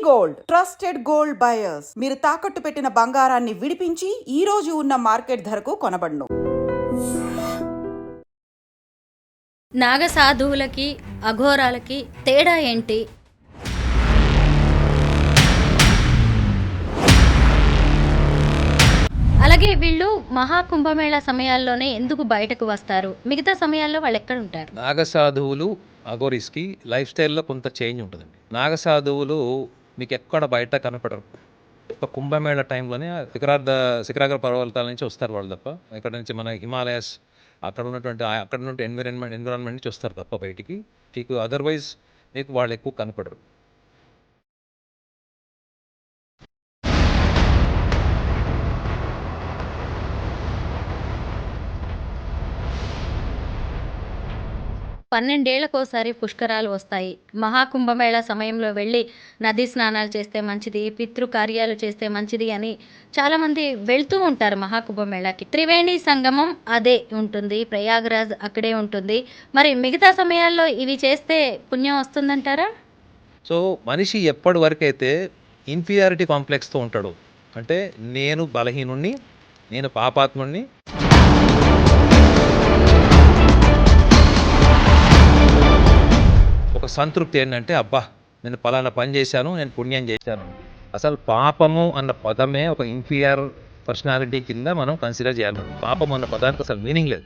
Gold trusted gold buyers. మీరు తాకట్టు పెట్టిన బంగారాన్ని విడిపించి ఈ రోజు ఉన్న మార్కెట్ ధరకు కొనబడును. నాగ సాధువులకి అఘోరాలకి తేడా ఏంటి? అలాగే వీళ్ళు మహాకుంభమేళా సమయాల్లోనే ఎందుకు బయటకు వస్తారు? మిగతా సమయాల్లో వాళ్ళు ఎక్కడ ఉంటారు? నాగసాధువులు అఘోరీస్కి లైఫ్ స్టైల్లో కొంత చేంజ్ ఉంటుందండి. నాగసాధువులు మీకు ఎక్కడ బయట కనపడరు. ఒక కుంభమేళ టైంలోనే శిఖరాగ్ర పర్వతాల నుంచి వస్తారు వాళ్ళు తప్ప. ఇక్కడ నుంచి మన హిమాలయాస్ అక్కడ ఉన్నటువంటి ఎన్విరాన్మెంట్ నుంచి వస్తారు తప్ప బయటికి. మీకు అదర్వైజ్ మీకు వాళ్ళు ఎక్కువ కనపడరు. పన్నెండేళ్లకోసారి పుష్కరాలు వస్తాయి. మహాకుంభమేళా సమయంలో వెళ్ళి నదీ స్నానాలు చేస్తే మంచిది, పితృకార్యాలు చేస్తే మంచిది అని చాలామంది వెళ్తూ ఉంటారు మహాకుంభమేళాకి. త్రివేణి సంగమం అదే ఉంటుంది, ప్రయాగరాజ్ అక్కడే ఉంటుంది. మరి మిగతా సమయాల్లో ఇవి చేస్తే పుణ్యం వస్తుందంటారా? సో మనిషి ఎప్పటి వరకైతే ఇన్ఫీరియారిటీ కాంప్లెక్స్తో ఉంటాడు, అంటే నేను బలహీనుణ్ణి, నేను పాపాత్ముణ్ణి, ఒక సంతృప్తి ఏంటంటే అబ్బా నేను పలానా పని చేశాను, నేను పుణ్యం చేశాను. అసలు పాపము అన్న పదమే ఒక ఇన్ఫీరియర్ పర్సనాలిటీ కింద మనం కన్సిడర్ చేయాలి. పాపం అన్న పదానికి అసలు మీనింగ్ లేదు.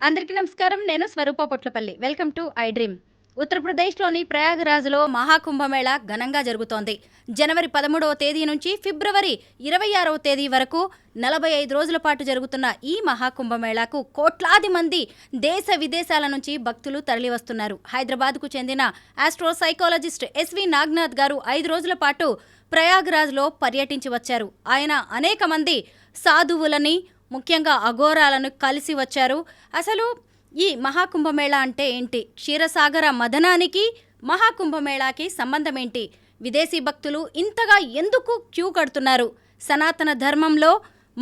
అందరికీ నమస్కారం. నేను Swaroopa Potlapalli. Welcome to I dream. ఉత్తరప్రదేశ్లోని ప్రయాగరాజ్లో మహాకుంభమేళా ఘనంగా జరుగుతోంది. జనవరి 13వ తేదీ నుంచి ఫిబ్రవరి 26వ తేదీ వరకు 45 రోజుల పాటు జరుగుతున్న ఈ మహాకుంభమేళాకు కోట్లాది మంది దేశ విదేశాల నుంచి భక్తులు తరలివస్తున్నారు. హైదరాబాద్కు చెందిన ఆస్ట్రోసైకాలజిస్ట్ ఎస్వి నాగ్నాథ్ గారు 5 రోజుల పాటు ప్రయాగరాజ్లో పర్యటించి వచ్చారు. ఆయన అనేక మంది సాధువులని, ముఖ్యంగా అఘోరాలను కలిసి వచ్చారు. అసలు ఈ మహాకుంభమేళా అంటే ఏంటి? క్షీరసాగర మదనానికి మహాకుంభమేళాకి సంబంధం ఏంటి? విదేశీ భక్తులు ఇంతగా ఎందుకు క్యూ కడుతున్నారు? సనాతన ధర్మంలో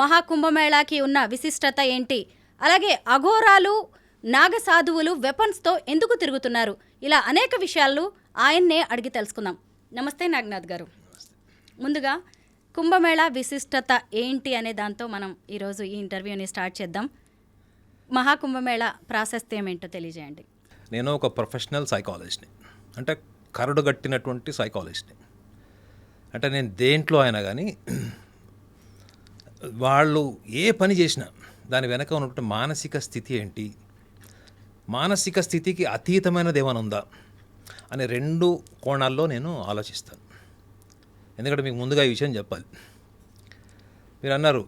మహాకుంభమేళాకి ఉన్న విశిష్టత ఏంటి? అలాగే అఘోరాలు, నాగసాధువులు వెపన్స్తో ఎందుకు తిరుగుతున్నారు? ఇలా అనేక విషయాలు ఆయన్నే అడిగి తెలుసుకుందాం. నమస్తే నాగనాథ్ గారు. ముందుగా కుంభమేళా విశిష్టత ఏంటి అనే దాంతో మనం ఈరోజు ఈ ఇంటర్వ్యూని స్టార్ట్ చేద్దాం. మహాకుంభమేళా ప్రాశస్త్యం ఏంటో తెలియజేయండి. నేను ఒక ప్రొఫెషనల్ సైకాలజిస్ట్ని, అంటే కరడుగట్టినటువంటి సైకాలజిస్ట్ని. అంటే నేను దేంట్లో అయినా కానీ వాళ్ళు ఏ పని చేసినా దాని వెనక ఉన్నటువంటి మానసిక స్థితి ఏంటి, మానసిక స్థితికి అతీతమైనది ఏమైనా ఉందా అనే 2 కోణాల్లో నేను ఆలోచిస్తాను. ఎందుకంటే మీకు ముందుగా ఈ విషయం చెప్పాలి. మీరు అన్నారు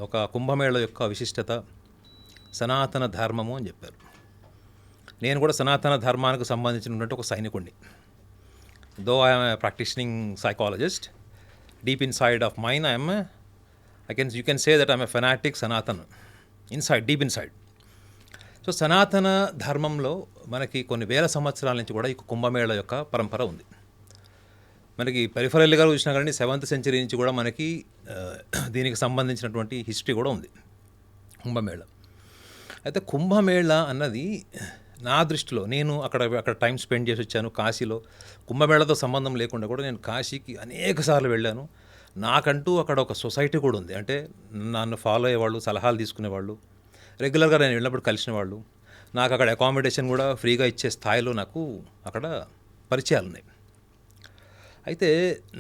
ఒక కుంభమేళ యొక్క విశిష్టత సనాతన ధర్మము అని చెప్పారు. నేను కూడా సనాతన ధర్మానికి సంబంధించినటువంటి ఒక సైనికుడిని. Though I'm a practitioning psychologist, deep inside of mine you can say that I'm a fanatic Sanatan inside, deep inside. So సనాతన ధర్మంలో మనకి కొన్ని వేల సంవత్సరాల నుంచి కూడా ఈ కుంభమేళ యొక్క పరంపర ఉంది. మనకి పెరిఫరల్గా చూసినా కానీ 7th century నుంచి కూడా మనకి దీనికి సంబంధించినటువంటి హిస్టరీ కూడా ఉంది కుంభమేళ. అయితే కుంభమేళ అన్నది నా దృష్టిలో, నేను అక్కడ టైం స్పెండ్ చేసి వచ్చాను కాశీలో. కుంభమేళతో సంబంధం లేకుండా కూడా నేను కాశీకి అనేక సార్లు వెళ్ళాను. నాకంటూ అక్కడ ఒక సొసైటీ కూడా ఉంది. అంటే నన్ను ఫాలో అయ్యేవాళ్ళు, సలహాలు తీసుకునేవాళ్ళు, రెగ్యులర్గా నేను వెళ్ళినప్పుడు కలిసిన వాళ్ళు, నాకు అక్కడ అకామిడేషన్ కూడా ఫ్రీగా ఇచ్చే స్థాయిలో నాకు అక్కడ పరిచయాలు ఉన్నాయి. అయితే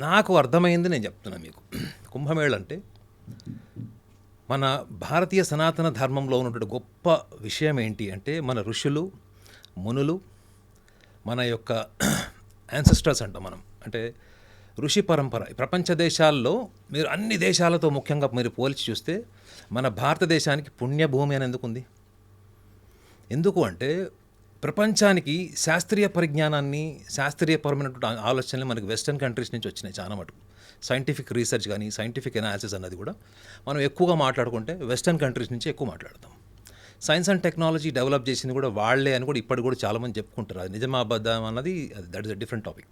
నాకు అర్థమైంది నేను చెప్తున్నాను మీకు. కుంభమేళ అంటే మన భారతీయ సనాతన ధర్మంలో ఉన్నటువంటి గొప్ప విషయం ఏంటి అంటే, మన ఋషులు, మునులు, మన యొక్క యాన్సెస్టర్స్ అంటాం మనం, అంటే ఋషి పరంపర. ప్రపంచ దేశాల్లో మీరు అన్ని దేశాలతో ముఖ్యంగా మీరు పోల్చి చూస్తే మన భారతదేశానికి పుణ్యభూమి అని ఎందుకు ఉంది? ఎందుకు అంటే ప్రపంచానికి శాస్త్రీయ పరిజ్ఞానాన్ని, శాస్త్రీయపరమైనటువంటి ఆలోచనలు మనకి వెస్టర్న్ కంట్రీస్ నుంచి వచ్చినాయి చాలా మటుకు. సైంటిఫిక్ రీసెర్చ్ కానీ సైంటిఫిక్ ఎనాలిసిస్ అన్నది కూడా మనం ఎక్కువగా మాట్లాడుకుంటే వెస్టర్న్ కంట్రీస్ నుంచి ఎక్కువ మాట్లాడతాం. సైన్స్ అండ్ టెక్నాలజీ డెవలప్ చేసింది కూడా వాళ్ళే అని కూడా ఇప్పటికి కూడా చాలామంది చెప్పుకుంటారు. అది నిజమా అబద్ధం అన్నది that is a different topic.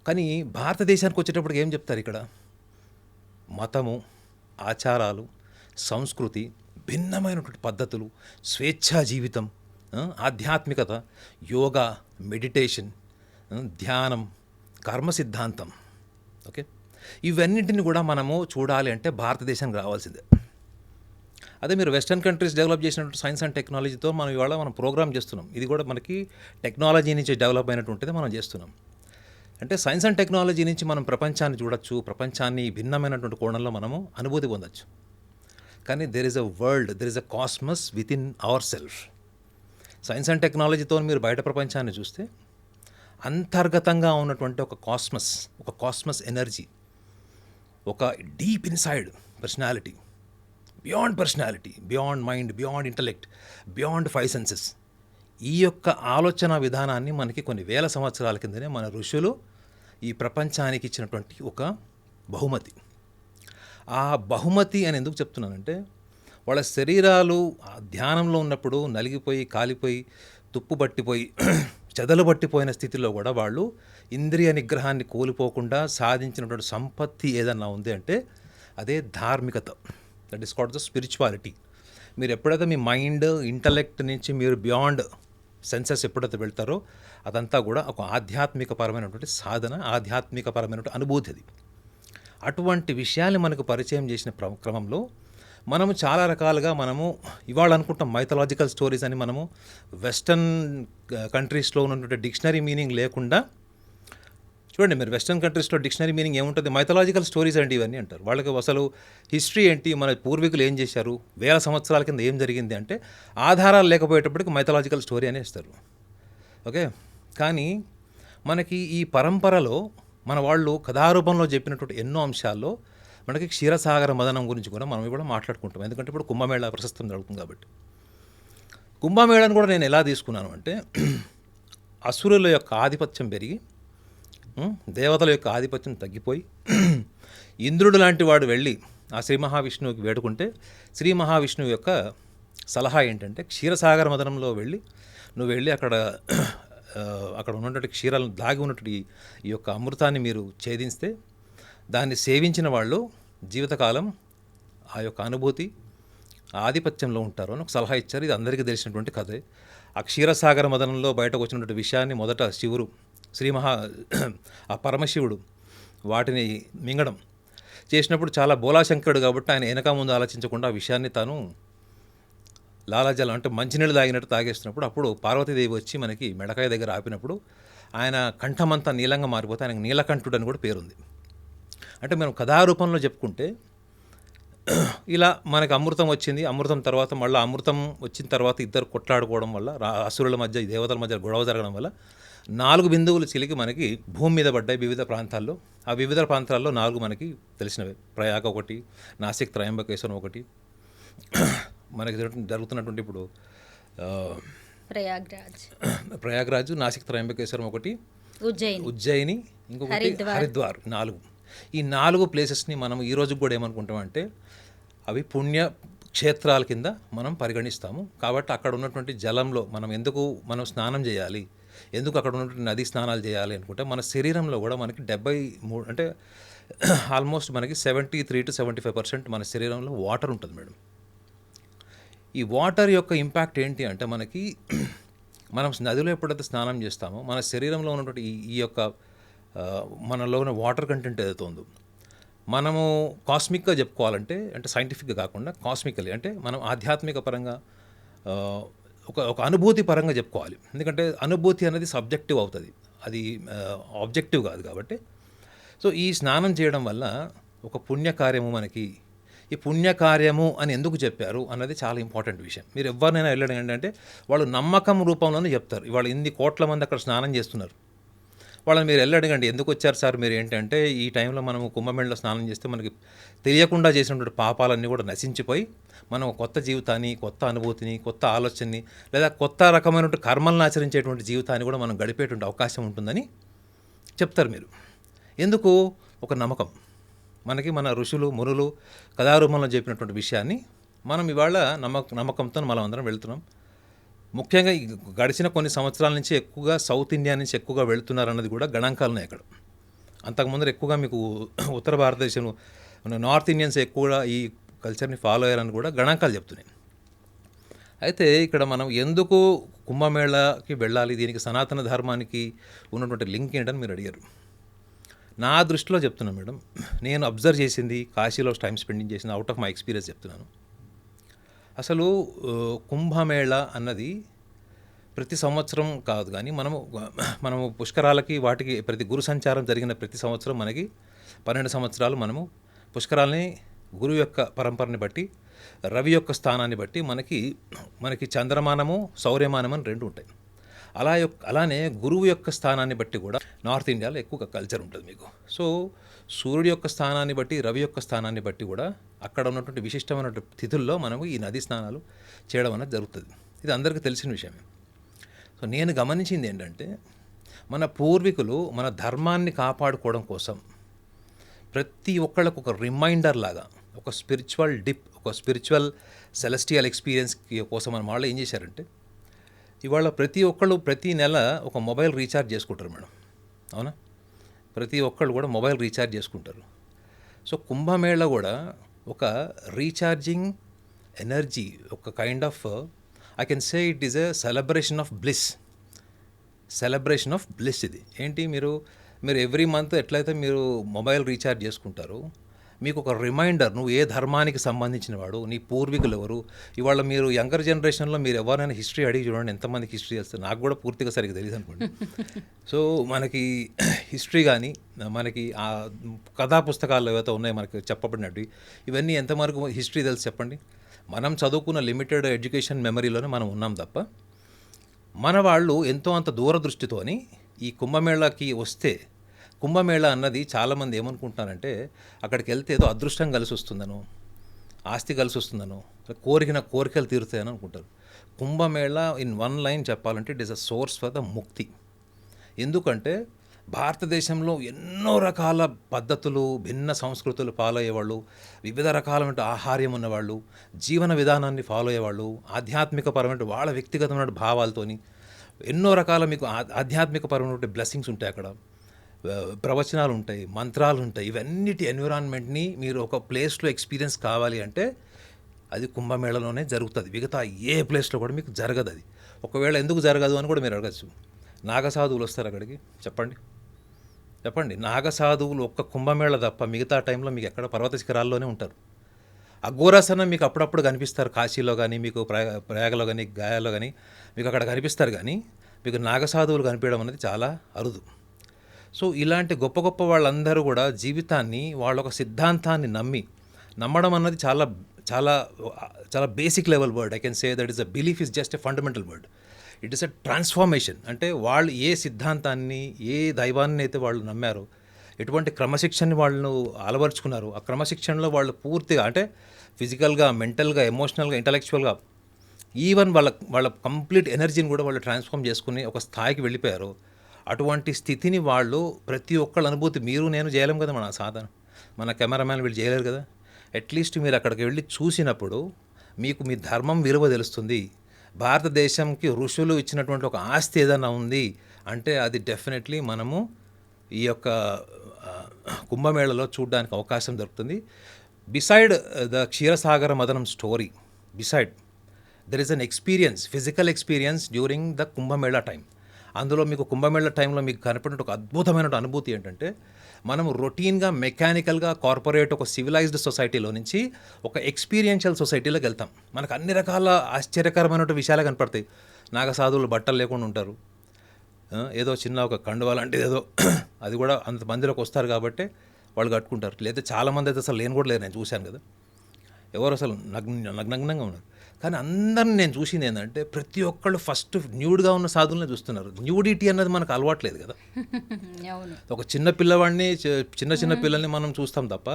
కానీ భారతదేశానికి వచ్చేటప్పటికి ఏం చెప్తారు? ఇక్కడ మతము, ఆచారాలు, సంస్కృతి, భిన్నమైనటువంటి పద్ధతులు, స్వేచ్ఛా జీవితం, ఆధ్యాత్మికత, యోగా, మెడిటేషన్, ధ్యానం, కర్మ సిద్ధాంతం. ఓకే, ఇవన్నింటిని కూడా మనము చూడాలి అంటే భారతదేశానికి రావాల్సిందే. అదే మీరు వెస్టర్న్ కంట్రీస్ డెవలప్ చేసినటువంటి సైన్స్ అండ్ టెక్నాలజీతో మనం ఇవాళ మనం ప్రోగ్రామ్ చేస్తున్నాం. ఇది కూడా మనకి టెక్నాలజీ నుంచి డెవలప్ అయినటువంటిది మనం చేస్తున్నాం. అంటే సైన్స్ అండ్ టెక్నాలజీ నుంచి మనం ప్రపంచాన్ని చూడొచ్చు, ప్రపంచాన్ని భిన్నమైనటువంటి కోణంలో మనము అనుభూతి పొందొచ్చు. కానీ there is a world, there is a cosmos within our self. Science and టెక్నాలజీతో మీరు బయట ప్రపంచాన్ని చూస్తే అంతర్గతంగా ఉన్నటువంటి ఒక కాస్మస్ ఎనర్జీ, ఒక deep inside personality, beyond mind, beyond intellect, beyond 5 senses. ఈ యొక్క ఆలోచన విధానాన్ని మనకి కొన్ని వేల సంవత్సరాల కిందనే మన ఋషులు ఈ ప్రపంచానికి ఇచ్చినటువంటి ఒక బహుమతి. ఆ బహుమతి అని ఎందుకు చెప్తున్నానంటే, వాళ్ళ శరీరాలు ధ్యానంలో ఉన్నప్పుడు నలిగిపోయి, కాలిపోయి, తుప్పు పట్టిపోయి, చెదలు పట్టిపోయిన స్థితిలో కూడా వాళ్ళు ఇంద్రియ నిగ్రహాన్ని కోల్పోకుండా సాధించినటువంటి సంపత్తి ఏదన్నా ఉంది అంటే అదే ధార్మికత. That is called the spirituality. మీరు ఎప్పుడైతే మీ మైండ్, ఇంటలెక్ట్ నుంచి మీరు బియాండ్ సెన్సెస్ ఎప్పుడైతే వెళ్తారో అదంతా కూడా ఒక ఆధ్యాత్మికపరమైనటువంటి సాధన, ఆధ్యాత్మికపరమైనటువంటి అనుభూతి. అది అటువంటి విషయాన్ని మనకు పరిచయం చేసిన క్రమంలో మనము చాలా రకాలుగా మనము ఇవాళ అనుకుంటాం మైథలాజికల్ స్టోరీస్ అని. మనము వెస్టర్న్ కంట్రీస్లో ఉన్నటువంటి డిక్షనరీ మీనింగ్ లేకుండా చూడండి, మీరు వెస్టర్న్ కంట్రీస్లో డిక్షనరీ మీనింగ్ ఏముంటుంది? మైథలాజికల్ స్టోరీస్ అండి ఇవన్నీ అంటారు. వాళ్ళకి అసలు హిస్టరీ ఏంటి, మన పూర్వీకులు ఏం చేశారు, వేల సంవత్సరాల కింద ఏం జరిగింది అంటే ఆధారాలు లేకపోయేటప్పటికి మైథలాజికల్ స్టోరీ అనే ఇస్తారు. ఓకే, కానీ మనకి ఈ పరంపరలో మన వాళ్ళు కథారూపంలో చెప్పినటువంటి ఎన్నో అంశాల్లో మనకి క్షీరసాగర మదనం గురించి కూడా మనం కూడా మాట్లాడుకుంటాం. ఎందుకంటే ఇప్పుడు కుంభమేళా ప్రశస్తం జరుగుతుంది కాబట్టి. కుంభమేళాను కూడా నేను ఎలా తీసుకున్నాను అంటే, అసురుల యొక్క ఆధిపత్యం పెరిగి దేవతల యొక్క ఆధిపత్యం తగ్గిపోయి ఇంద్రుడు లాంటి వాడు వెళ్ళి ఆ శ్రీ మహావిష్ణువుకి వేడుకుంటే శ్రీ మహావిష్ణువు యొక్క సలహా ఏంటంటే, క్షీరసాగర మదనంలో వెళ్ళి నువ్వు వెళ్ళి అక్కడ ఉన్నటువంటి క్షీరాలను దాగి ఉన్నటువంటి ఈ యొక్క అమృతాన్ని మీరు ఛేదిస్తే దాన్ని సేవించిన వాళ్ళు జీవితకాలం ఆ యొక్క అనుభూతి, ఆధిపత్యంలో ఉంటారు అని ఒక సలహా ఇచ్చారు. ఇది అందరికీ తెలిసినటువంటి కథే. ఆ క్షీరసాగర మదనంలో బయటకు వచ్చినటువంటి విషయాన్ని మొదట శివుడు ఆ పరమశివుడు వాటిని మింగడం చేసినప్పుడు చాలా బోలాశంకరుడు కాబట్టి ఆయన వెనక ముందు ఆలోచించకుండా ఆ విషయాన్ని తాను లాలాజలం అంటే మంచినీళ్ళు తాగినట్టు తాగేస్తున్నప్పుడు అప్పుడు పార్వతీదేవి వచ్చి మనకి మెడకాయ దగ్గర ఆపినప్పుడు ఆయన కంఠమంతా నీలంగా మారిపోతే ఆయనకు నీలకంఠుడు అని కూడా పేరుంది. అంటే మనం కథారూపంలో చెప్పుకుంటే ఇలా మనకు అమృతం వచ్చింది, అమృతం తర్వాత మళ్ళీ అమృతం వచ్చిన తర్వాత ఇద్దరు కొట్లాడుకోవడం వల్ల, అసురుల మధ్య దేవతల మధ్య గొడవ జరగడం వల్ల 4 బిందువులు చిలికి మనకి భూమి మీద పడ్డాయి వివిధ ప్రాంతాల్లో. ఆ వివిధ ప్రాంతాల్లో 4 మనకి తెలిసినవే. ప్రయాగ ఒకటి, నాసిక్ త్రయంబకేశ్వరం ఒకటి, మనకి జరుగుతున్నటువంటి ఇప్పుడు ప్రయాగ్రాజ్, నాసిక్ త్రయంబకేశ్వరం ఒకటి, ఉజ్జయిని, ఇంకొకటి హరిద్వార్. 4. ఈ 4 ప్లేసెస్ని మనం ఈ రోజు కూడా ఏమనుకుంటామంటే అవి పుణ్య క్షేత్రాల కింద మనం పరిగణిస్తాము. కాబట్టి అక్కడ ఉన్నటువంటి జలంలో మనం స్నానం చేయాలి, ఎందుకు అక్కడ ఉన్నటువంటి నది స్నానాలు చేయాలి అనుకుంటే మన శరీరంలో కూడా మనకి 73 అంటే ఆల్మోస్ట్ మనకి 73 to 75% మన శరీరంలో వాటర్ ఉంటుంది మేడం. ఈ వాటర్ యొక్క ఇంపాక్ట్ ఏంటి అంటే మనకి మనం నదిలో ఎప్పుడైతే స్నానం చేస్తామో మన శరీరంలో ఉన్నటువంటి ఈ యొక్క మనలో ఉన్న వాటర్ కంటెంట్ ఏదైతే ఉందో మనము కాస్మిక్గా చెప్పుకోవాలంటే, అంటే సైంటిఫిక్గా కాకుండా కాస్మికలీ అంటే మనం ఆధ్యాత్మిక పరంగా ఒక అనుభూతి పరంగా చెప్పుకోవాలి. ఎందుకంటే అనుభూతి అనేది సబ్జెక్టివ్ అవుతుంది, అది ఆబ్జెక్టివ్ కాదు. కాబట్టి సో ఈ స్నానం చేయడం వల్ల ఒక పుణ్యకార్యము మనకి, ఈ పుణ్యకార్యము అని ఎందుకు చెప్పారు అన్నది చాలా ఇంపార్టెంట్ విషయం. మీరు ఎవరినైనా వెళ్ళడం ఏంటంటే వాళ్ళు నమ్మకం రూపంలోనే చెప్తారు. ఇవాళ ఇన్ని కోట్ల మంది అక్కడ స్నానం చేస్తున్నారు, వాళ్ళని మీరు వెళ్ళి ఎందుకు వచ్చారు సార్ మీరు ఏంటంటే, ఈ టైంలో మనము కుంభమేళలో స్నానం చేస్తే మనకి తెలియకుండా చేసినటువంటి పాపాలన్నీ కూడా నశించిపోయి మనం కొత్త జీవితాన్ని, కొత్త అనుభూతిని, కొత్త ఆలోచనని, లేదా కొత్త రకమైనటువంటి కర్మలను ఆచరించేటువంటి జీవితాన్ని కూడా మనం గడిపేటువంటి అవకాశం ఉంటుందని చెప్తారు. మీరు ఎందుకు? ఒక నమ్మకం. మనకి మన ఋషులు, మునులు కథారూపంలో చెప్పినటువంటి విషయాన్ని మనం ఇవాళ నమ్మకంతో మనం అందరం వెళ్తున్నాం. ముఖ్యంగా గడిచిన కొన్ని సంవత్సరాల నుంచి ఎక్కువగా సౌత్ ఇండియా నుంచి ఎక్కువగా వెళుతున్నారు అన్నది కూడా గణాంకాలు ఉన్నాయి అక్కడ. అంతకుముందు ఎక్కువగా మీకు ఉత్తర భారతదేశం మన నార్త్ ఇండియన్స్ ఎక్కువ ఈ కల్చర్ని ఫాలో అయ్యారని కూడా గణాంకాలు చెప్తున్నాయి. అయితే ఇక్కడ మనం ఎందుకు కుంభమేళాకి వెళ్ళాలి, దీనికి సనాతన ధర్మానికి ఉన్నటువంటి లింక్ ఏంటని మీరు అడిగారు. నా దృష్టిలో చెప్తున్నాను మేడం, నేను అబ్జర్వ్ చేసింది, కాశీలో టైం స్పెండింగ్ చేసింది, అవుట్ ఆఫ్ మై ఎక్స్పీరియన్స్ చెప్తున్నాను. అసలు కుంభమేళా అన్నది ప్రతి సంవత్సరం కాదు, కానీ మనము పుష్కరాలకి వాటికి ప్రతి గురు సంచారం జరిగిన ప్రతి సంవత్సరం మనకి 12 సంవత్సరాలు మనము పుష్కరాలని గురువు యొక్క పరంపరని బట్టి, రవి యొక్క స్థానాన్ని బట్టి మనకి చంద్రమానము సౌర్యమానం అని 2 ఉంటాయి. అలానే గురువు యొక్క స్థానాన్ని బట్టి కూడా నార్త్ ఇండియాలో ఎక్కువ కల్చర్ ఉంటుంది మీకు. సో సూర్యుడి యొక్క స్థానాన్ని బట్టి, రవి యొక్క స్థానాన్ని బట్టి కూడా అక్కడ ఉన్నటువంటి విశిష్టమైనటువంటి తిథుల్లో మనము ఈ నదీ స్నానాలు చేయడం అనేది జరుగుతుంది. ఇది అందరికీ తెలిసిన విషయమే. సో నేను గమనించింది ఏంటంటే, మన పూర్వీకులు మన ధర్మాన్ని కాపాడుకోవడం కోసం ప్రతి ఒక్కళ్ళకు ఒక రిమైండర్ లాగా, ఒక స్పిరిచువల్ డిప్, ఒక స్పిరిచువల్ సెలెస్టియల్ ఎక్స్పీరియన్స్ కోసం మన వాళ్ళు ఏం చేశారంటే, ఇవాళ ప్రతి ఒక్కళ్ళు ప్రతి నెల ఒక మొబైల్ రీఛార్జ్ చేసుకుంటారు మేడం. అవునా? ప్రతి ఒక్కళ్ళు కూడా మొబైల్ రీఛార్జ్ చేసుకుంటారు. సో కుంభమేళ కూడా ఒక రీఛార్జింగ్ ఎనర్జీ, ఒక kind of I can say it is a celebration of bliss. ఇది ఏంటి, మీరు ఎవ్రీ మంత్ ఎట్లయితే మీరు మొబైల్ రీఛార్జ్ చేసుకుంటారు, మీకు ఒక రిమైండర్, నువ్వు ఏ ధర్మానికి సంబంధించిన వాడు, నీ పూర్వీకులు ఎవరు. ఇవాళ మీరు యంగర్ జనరేషన్లో మీరు ఎవరైనా హిస్టరీ అడిగి చూడండి, ఎంతమందికి హిస్టరీ వస్తుంది. నాకు కూడా పూర్తిగా సరిగ్గా తెలియదు అనుకోండి. సో మనకి హిస్టరీ కానీ, మనకి ఆ కథా పుస్తకాలు ఏవైతే ఉన్నాయో మనకి చెప్పబడినట్టు, ఇవన్నీ ఎంతవరకు హిస్టరీ తెలుసు చెప్పండి. మనం చదువుకున్న లిమిటెడ్ ఎడ్యుకేషన్ మెమరీలోనే మనం ఉన్నాం తప్ప, మన వాళ్ళు ఎంతో అంత దూరదృష్టితోని ఈ కుంభమేళాకి వస్తే, కుంభమేళా అన్నది చాలామంది ఏమనుకుంటున్నారంటే, అక్కడికి వెళ్తే ఏదో అదృష్టం కలిసి వస్తుందనో, ఆస్తి కలిసి వస్తుందనో, కోరికలు తీరుతాయని అనుకుంటారు. కుంభమేళా ఇన్ వన్ లైన్ చెప్పాలంటే it is a source for the ముక్తి. ఎందుకంటే భారతదేశంలో ఎన్నో రకాల పద్ధతులు, భిన్న సంస్కృతులు ఫాలో అయ్యేవాళ్ళు, వివిధ రకాలైన ఆహార్యం ఉన్నవాళ్ళు, జీవన విధానాన్ని ఫాలో అయ్యేవాళ్ళు, ఆధ్యాత్మికపరమైన వాళ్ళ వ్యక్తిగతమైన భావాలతోని ఎన్నో రకాల మీకు ఆధ్యాత్మికపరమైన బ్లెస్సింగ్స్ ఉంటాయి. అక్కడ ప్రవచనాలు ఉంటాయి, మంత్రాలు ఉంటాయి. ఇవన్నిటి ఎన్విరాన్మెంట్ని మీరు ఒక ప్లేస్లో ఎక్స్పీరియన్స్ కావాలి అంటే అది కుంభమేళలోనే జరుగుతుంది. మిగతా ఏ ప్లేస్లో కూడా మీకు జరగదు. అది ఒకవేళ ఎందుకు జరగదు అని కూడా మీరు అడగచ్చు. నాగసాధువులు వస్తారు అక్కడికి, చెప్పండి. నాగసాధువులు ఒక్క కుంభమేళ తప్ప మిగతా టైంలో మీకు ఎక్కడ పర్వత శిఖరాల్లోనే ఉంటారు. అఘోరాసన మీకు అప్పుడప్పుడు కనిపిస్తారు, కాశీలో కానీ, మీకు ప్రయాగలో కానీ, గయాలో కానీ మీకు అక్కడ కనిపిస్తారు. కానీ మీకు నాగసాధువులు కనిపించడం అనేది చాలా అరుదు. సో ఇలాంటి గొప్ప గొప్ప వాళ్ళందరూ కూడా జీవితాన్ని, వాళ్ళ ఒక సిద్ధాంతాన్ని నమ్మడం అన్నది చాలా చాలా చాలా basic level word. I can say that is a belief is just a fundamental word. It is a transformation. అంటే వాళ్ళు ఏ సిద్ధాంతాన్ని, ఏ దైవాన్ని అయితే వాళ్ళు నమ్మారో, ఎటువంటి క్రమశిక్షణని వాళ్ళు అలవరుచుకున్నారు, ఆ క్రమశిక్షణలో వాళ్ళు పూర్తిగా, అంటే ఫిజికల్గా, మెంటల్గా, ఎమోషనల్గా, ఇంటలెక్చువల్గా, ఈవెన్ వాళ్ళ కంప్లీట్ ఎనర్జీని కూడా వాళ్ళు ట్రాన్స్ఫార్మ్ చేసుకుని ఒక స్థాయికి వెళ్ళిపోయారు. అటువంటి స్థితిని వాళ్ళు ప్రతి ఒక్కళ్ళ అనుభూతి, మీరు నేను చేయలేం కదా, మన కెమెరామ్యాన్ వీళ్ళు చేయలేరు కదా. అట్లీస్ట్ మీరు అక్కడికి వెళ్ళి చూసినప్పుడు మీకు మీ ధర్మం విలువ తెలుస్తుంది. భారతదేశంకి ఋషులు ఇచ్చినటువంటి ఒక ఆస్తి ఏదైనా ఉంది అంటే అది డెఫినెట్లీ మనము ఈ యొక్క కుంభమేళలో చూడడానికి అవకాశం దొరుకుతుంది. Beside the Ksheerasagara Madanam story, there is an experience, physical experience during the Kumbhamela time. అందులో మీకు కుంభమేళా టైంలో మీకు కనపడిన ఒక అద్భుతమైన అనుభూతి ఏంటంటే, మనము రొటీన్గా, మెకానికల్గా, కార్పొరేట్, ఒక సివిలైజ్డ్ సొసైటీలో నుంచి ఒక ఎక్స్పీరియన్షియల్ సొసైటీలోకి వెళ్తాం. మనకు అన్ని రకాల ఆశ్చర్యకరమైన విషయాలు కనపడతాయి. నాగసాధువులు బట్టలు లేకుండా ఉంటారు, ఏదో చిన్న ఒక కండువా లాంటిది ఏదో, అది కూడా అంత మందిలోకి వస్తారు కాబట్టి వాళ్ళు కట్టుకుంటారు. లేదా చాలామంది అయితే అసలు లేని కూడా లేరు, నేను చూశాను కదా, ఎవరు అసలు నగ్నంగా ఉన్నారు. కానీ అందరిని నేను చూసింది ఏంటంటే, ప్రతి ఒక్కళ్ళు ఫస్ట్ న్యూడ్గా ఉన్న సాధువులనే చూస్తున్నారు. న్యూడిటీ అన్నది మనకు అలవాట్లేదు కదా. ఒక చిన్న పిల్లవాడిని, చిన్న పిల్లల్ని మనం చూస్తాం తప్ప,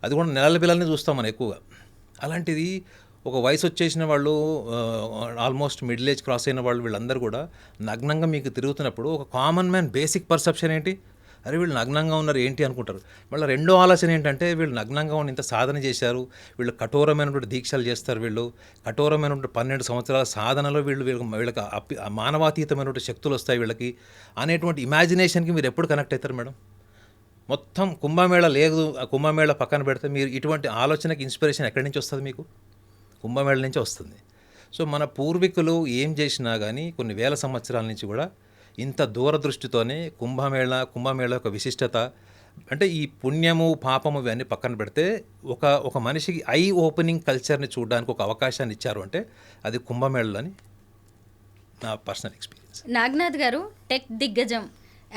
అది కూడా నెలల పిల్లల్ని చూస్తాం మనం ఎక్కువగా. అలాంటిది ఒక వయసు వచ్చేసిన వాళ్ళు, ఆల్మోస్ట్ మిడిల్ ఏజ్ క్రాస్ అయిన వాళ్ళు, వీళ్ళందరూ కూడా నగ్నంగా మీకు తిరుగుతున్నప్పుడు ఒక కామన్ మ్యాన్ బేసిక్ పర్సెప్షన్ ఏంటి, అరే వీళ్ళు నగ్నంగా ఉన్నారు ఏంటి అనుకుంటారు. మళ్ళీ రెండో ఆలోచన ఏంటంటే, వీళ్ళు నగ్నంగా ఉన్న ఇంత సాధన చేశారు, వీళ్ళు కఠోరమైనటువంటి దీక్షలు చేస్తారు, వీళ్ళు కఠోరమైనటువంటి 12 సంవత్సరాల సాధనలో వీళ్ళకి మానవాతీతమైనటువంటి శక్తులు వస్తాయి వీళ్ళకి అనేటువంటి ఇమాజినేషన్కి మీరు ఎప్పుడు కనెక్ట్ అవుతారు మేడం? మొత్తం కుంభమేళ లేదు, ఆ కుంభమేళ పక్కన పెడితే మీరు ఇటువంటి ఆలోచనకి ఇన్స్పిరేషన్ ఎక్కడి నుంచి వస్తుంది మీకు? కుంభమేళ నుంచి వస్తుంది. సో మన పూర్వీకులు ఏం చేసినా కానీ కొన్ని వేల సంవత్సరాల నుంచి కూడా ఇంత దూరదృష్టితోనే కుంభమేళ యొక్క విశిష్టత అంటే ఈ పుణ్యము పాపము ఇవన్నీ పక్కన పెడితే ఒక మనిషికి ఐ ఓపెనింగ్ కల్చర్ని చూడడానికి ఒక అవకాశాన్ని ఇచ్చారు అంటే అది కుంభమేళలో అని నా పర్సనల్ ఎక్స్పీరియన్స్. నాగనాథ్ గారు టెక్ దిగ్గజం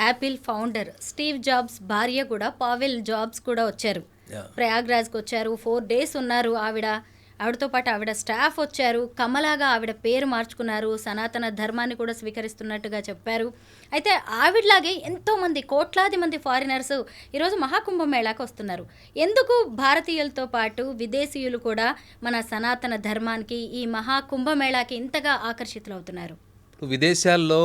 యాపిల్ ఫౌండర్ స్టీవ్ జాబ్స్ భార్య కూడా పావెల్ జాబ్స్ కూడా వచ్చారు. Yeah. ప్రయాగ్రాజ్కి వచ్చారు. 4 days ఉన్నారు ఆవిడతో పాటు ఆవిడ స్టాఫ్ వచ్చారు. కమలాగా ఆవిడ పేరు మార్చుకున్నారు. సనాతన ధర్మాన్ని కూడా స్వీకరిస్తున్నట్టుగా చెప్పారు. అయితే ఆవిడలాగే ఎంతోమంది కోట్లాది మంది ఫారినర్స్ ఈరోజు మహాకుంభమేళాకు వస్తున్నారు. ఎందుకు భారతీయులతో పాటు విదేశీయులు కూడా మన సనాతన ధర్మానికి ఈ మహాకుంభమేళాకి ఇంతగా ఆకర్షితులవుతున్నారు? ఇప్పుడు విదేశాల్లో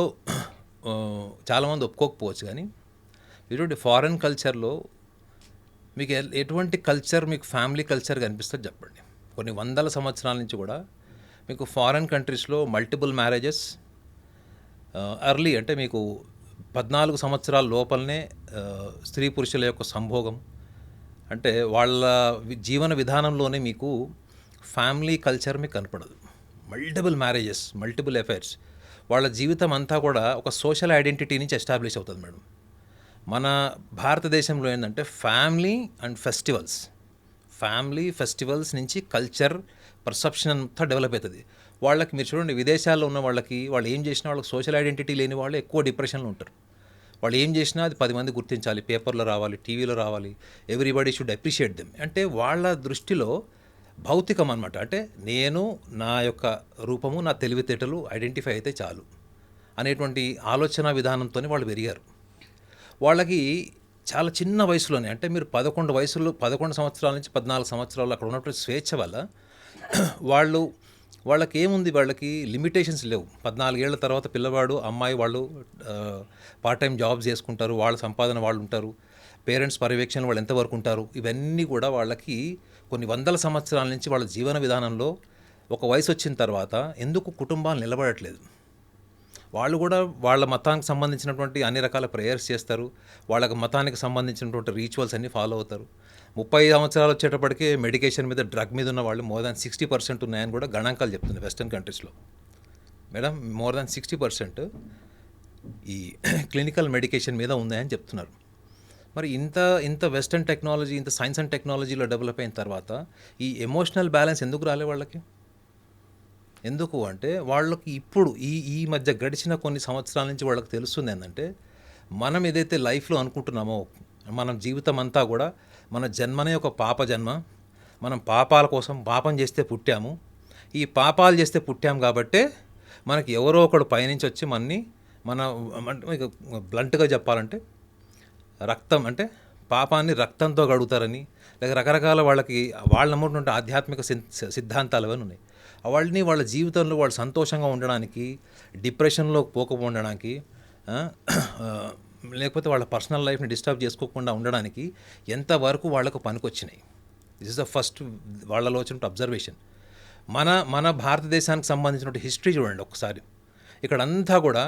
చాలామంది ఒప్పుకోకపోవచ్చు కానీ ఇటువంటి ఫారెన్ కల్చర్లో మీకు ఎటువంటి కల్చర్ మీకు ఫ్యామిలీ కల్చర్ కనిపిస్తుంది చెప్పండి. కొన్ని వందల సంవత్సరాల నుంచి కూడా మీకు ఫారెన్ కంట్రీస్లో మల్టిపుల్ మ్యారేజెస్ ఎర్లీ అంటే మీకు 14 సంవత్సరాల లోపలనే స్త్రీ పురుషుల యొక్క సంభోగం అంటే వాళ్ళ జీవన విధానంలోనే మీకు ఫ్యామిలీ కల్చర్ మీకు కనపడదు. మల్టిపుల్ మ్యారేజెస్, మల్టిపుల్ అఫైర్స్, వాళ్ళ జీవితం అంతా కూడా ఒక సోషల్ ఐడెంటిటీ నుంచి ఎస్టాబ్లిష్ అవుతుంది మేడం. మన భారతదేశంలో ఏంటంటే ఫ్యామిలీ ఫెస్టివల్స్ నుంచి కల్చర్ పర్సెప్షన్ అంతా డెవలప్ అవుతుంది. వాళ్ళకి మీరు చూడండి, విదేశాల్లో ఉన్న వాళ్ళకి వాళ్ళు ఏం చేసినా వాళ్ళకి సోషల్ ఐడెంటిటీ లేని వాళ్ళు ఎక్కువ డిప్రెషన్లో ఉంటారు. వాళ్ళు ఏం చేసినా అది 10 మంది గుర్తించాలి, పేపర్లో రావాలి, టీవీలో రావాలి, ఎవ్రీబడి షుడ్ అప్రిషియేట్ దెమ్. అంటే వాళ్ళ దృష్టిలో భౌతికం అనమాట. అంటే నేను నా యొక్క రూపము నా తెలివితేటలు ఐడెంటిఫై అయితే చాలు అనేటువంటి ఆలోచన విధానంతో వాళ్ళు పెరిగారు. వాళ్ళకి చాలా చిన్న వయసులోనే అంటే మీరు 11 సంవత్సరాల నుంచి 14 సంవత్సరాలు అక్కడ ఉన్నటువంటి స్వేచ్ఛ వల్ల వాళ్ళకి ఏముంది, వాళ్ళకి లిమిటేషన్స్ లేవు. 14 ఏళ్ల తర్వాత పిల్లవాడు అమ్మాయి వాళ్ళు పార్ట్ టైం జాబ్స్ చేసుకుంటారు, వాళ్ళ సంపాదన వాళ్ళు ఉంటారు, పేరెంట్స్ పర్యవేక్షణ వాళ్ళు ఎంతవరకు ఉంటారు, ఇవన్నీ కూడా వాళ్ళకి కొన్ని వందల సంవత్సరాల నుంచి వాళ్ళ జీవన విధానంలో ఒక వయసు వచ్చిన తర్వాత ఎందుకు కుటుంబాలు నిలబడట్లేదు. వాళ్ళు కూడా వాళ్ళ మతానికి సంబంధించినటువంటి అన్ని రకాల ప్రేయర్స్ చేస్తారు, వాళ్ళకి మతానికి సంబంధించినటువంటి రీచువల్స్ అన్నీ ఫాలో అవుతారు. 30 సంవత్సరాలు వచ్చేటప్పటికే మెడికేషన్ మీద డ్రగ్ మీద ఉన్న వాళ్ళు మోర్ దాన్ 60% ఉన్నాయని కూడా గణాంకాలు చెప్తుంది వెస్టర్న్ కంట్రీస్లో. మేడం మోర్ దాన్ 60% ఈ క్లినికల్ మెడికేషన్ మీద ఉన్నాయని చెప్తున్నారు. మరి ఇంత వెస్టర్న్ టెక్నాలజీ, ఇంత సైన్స్ అండ్ టెక్నాలజీలో డెవలప్ అయిన తర్వాత ఈ ఎమోషనల్ బ్యాలెన్స్ ఎందుకు రాలే వాళ్ళకి? ఎందుకు అంటే వాళ్ళకి ఇప్పుడు ఈ మధ్య గడిచిన కొన్ని సంవత్సరాల నుంచి వాళ్ళకి తెలుస్తుంది ఏంటంటే మనం ఏదైతే లైఫ్లో అనుకుంటున్నామో మనం జీవితం అంతా కూడా మన జన్మనే ఒక పాప జన్మ, మనం పాపాల కోసం పాపం చేస్తే పుట్టాము, ఈ పాపాలు చేస్తే పుట్టాము కాబట్టే మనకి ఎవరో ఒకడు పైనుంచి వచ్చి మీకు బ్లంట్గా చెప్పాలంటే రక్తం అంటే పాపాన్ని రక్తంతో గడుగుతారని, లేక రకరకాల వాళ్ళకి వాళ్ళు నమ్ముతున్న ఆధ్యాత్మిక సిద్ధాంతాలు అవన్నీ ఉన్నాయి. వాళ్ళని వాళ్ళ జీవితంలో వాళ్ళు సంతోషంగా ఉండడానికి, డిప్రెషన్లో పోకపోవడానికి, లేకపోతే వాళ్ళ పర్సనల్ లైఫ్ని డిస్టర్బ్ చేసుకోకుండా ఉండడానికి ఎంతవరకు వాళ్ళకు పనికొచ్చినాయి. దిస్ ఇస్ ద ఫస్ట్ వాళ్ళలో వచ్చిన అబ్జర్వేషన్. మన భారతదేశానికి సంబంధించిన హిస్టరీ చూడండి ఒకసారి. ఇక్కడంతా కూడా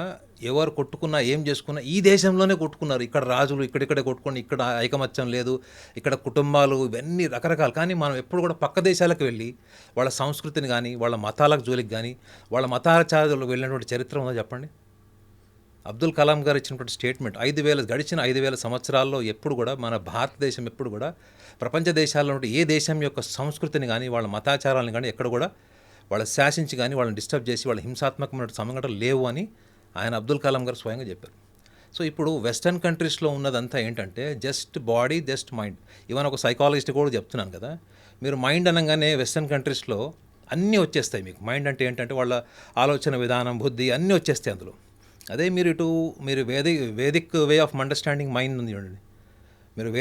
ఎవరు కొట్టుకున్నా ఏం చేసుకున్నా ఈ దేశంలోనే కొట్టుకున్నారు. ఇక్కడ రాజులు ఇక్కడిక్కడే కొట్టుకొని, ఇక్కడ ఐకమత్యం లేదు, ఇక్కడ కుటుంబాలు ఇవన్నీ రకరకాలు. కానీ మనం ఎప్పుడు కూడా పక్క దేశాలకు వెళ్ళి వాళ్ళ సంస్కృతిని కానీ వాళ్ళ మతాలకు జోలికి కానీ వాళ్ళ మతాచారాలకు వెళ్ళినటువంటి చరిత్ర ఉందో చెప్పండి. అబ్దుల్ కలాం గారు ఇచ్చినటువంటి స్టేట్మెంట్, గడిచిన 5,000 సంవత్సరాల్లో ఎప్పుడు కూడా మన భారతదేశం ఎప్పుడు కూడా ప్రపంచ దేశాల్లో ఏ దేశం యొక్క సంస్కృతిని కానీ వాళ్ళ మతాచారాలను కానీ ఎక్కడ కూడా వాళ్ళు శాసించి కానీ వాళ్ళని డిస్టర్బ్ చేసి వాళ్ళ హింసాత్మకమైన సంఘటనలు లేవు అని ఆయన అబ్దుల్ కలాం గారు స్వయంగా చెప్పారు. సో ఇప్పుడు వెస్టర్న్ కంట్రీస్లో ఉన్నదంతా ఏంటంటే just body just mind. Even ఒక సైకాలజిస్ట్ కూడా చెప్తున్నాను కదా, మీరు మైండ్ అనగానే వెస్టర్న్ కంట్రీస్లో అన్నీ వచ్చేస్తాయి మీకు. మైండ్ అంటే ఏంటంటే వాళ్ళ ఆలోచన విధానం, బుద్ధి అన్నీ వచ్చేస్తాయి అందులో. అదే మీరు Vedic way of understanding mind ఉంది చూడండి, మీరు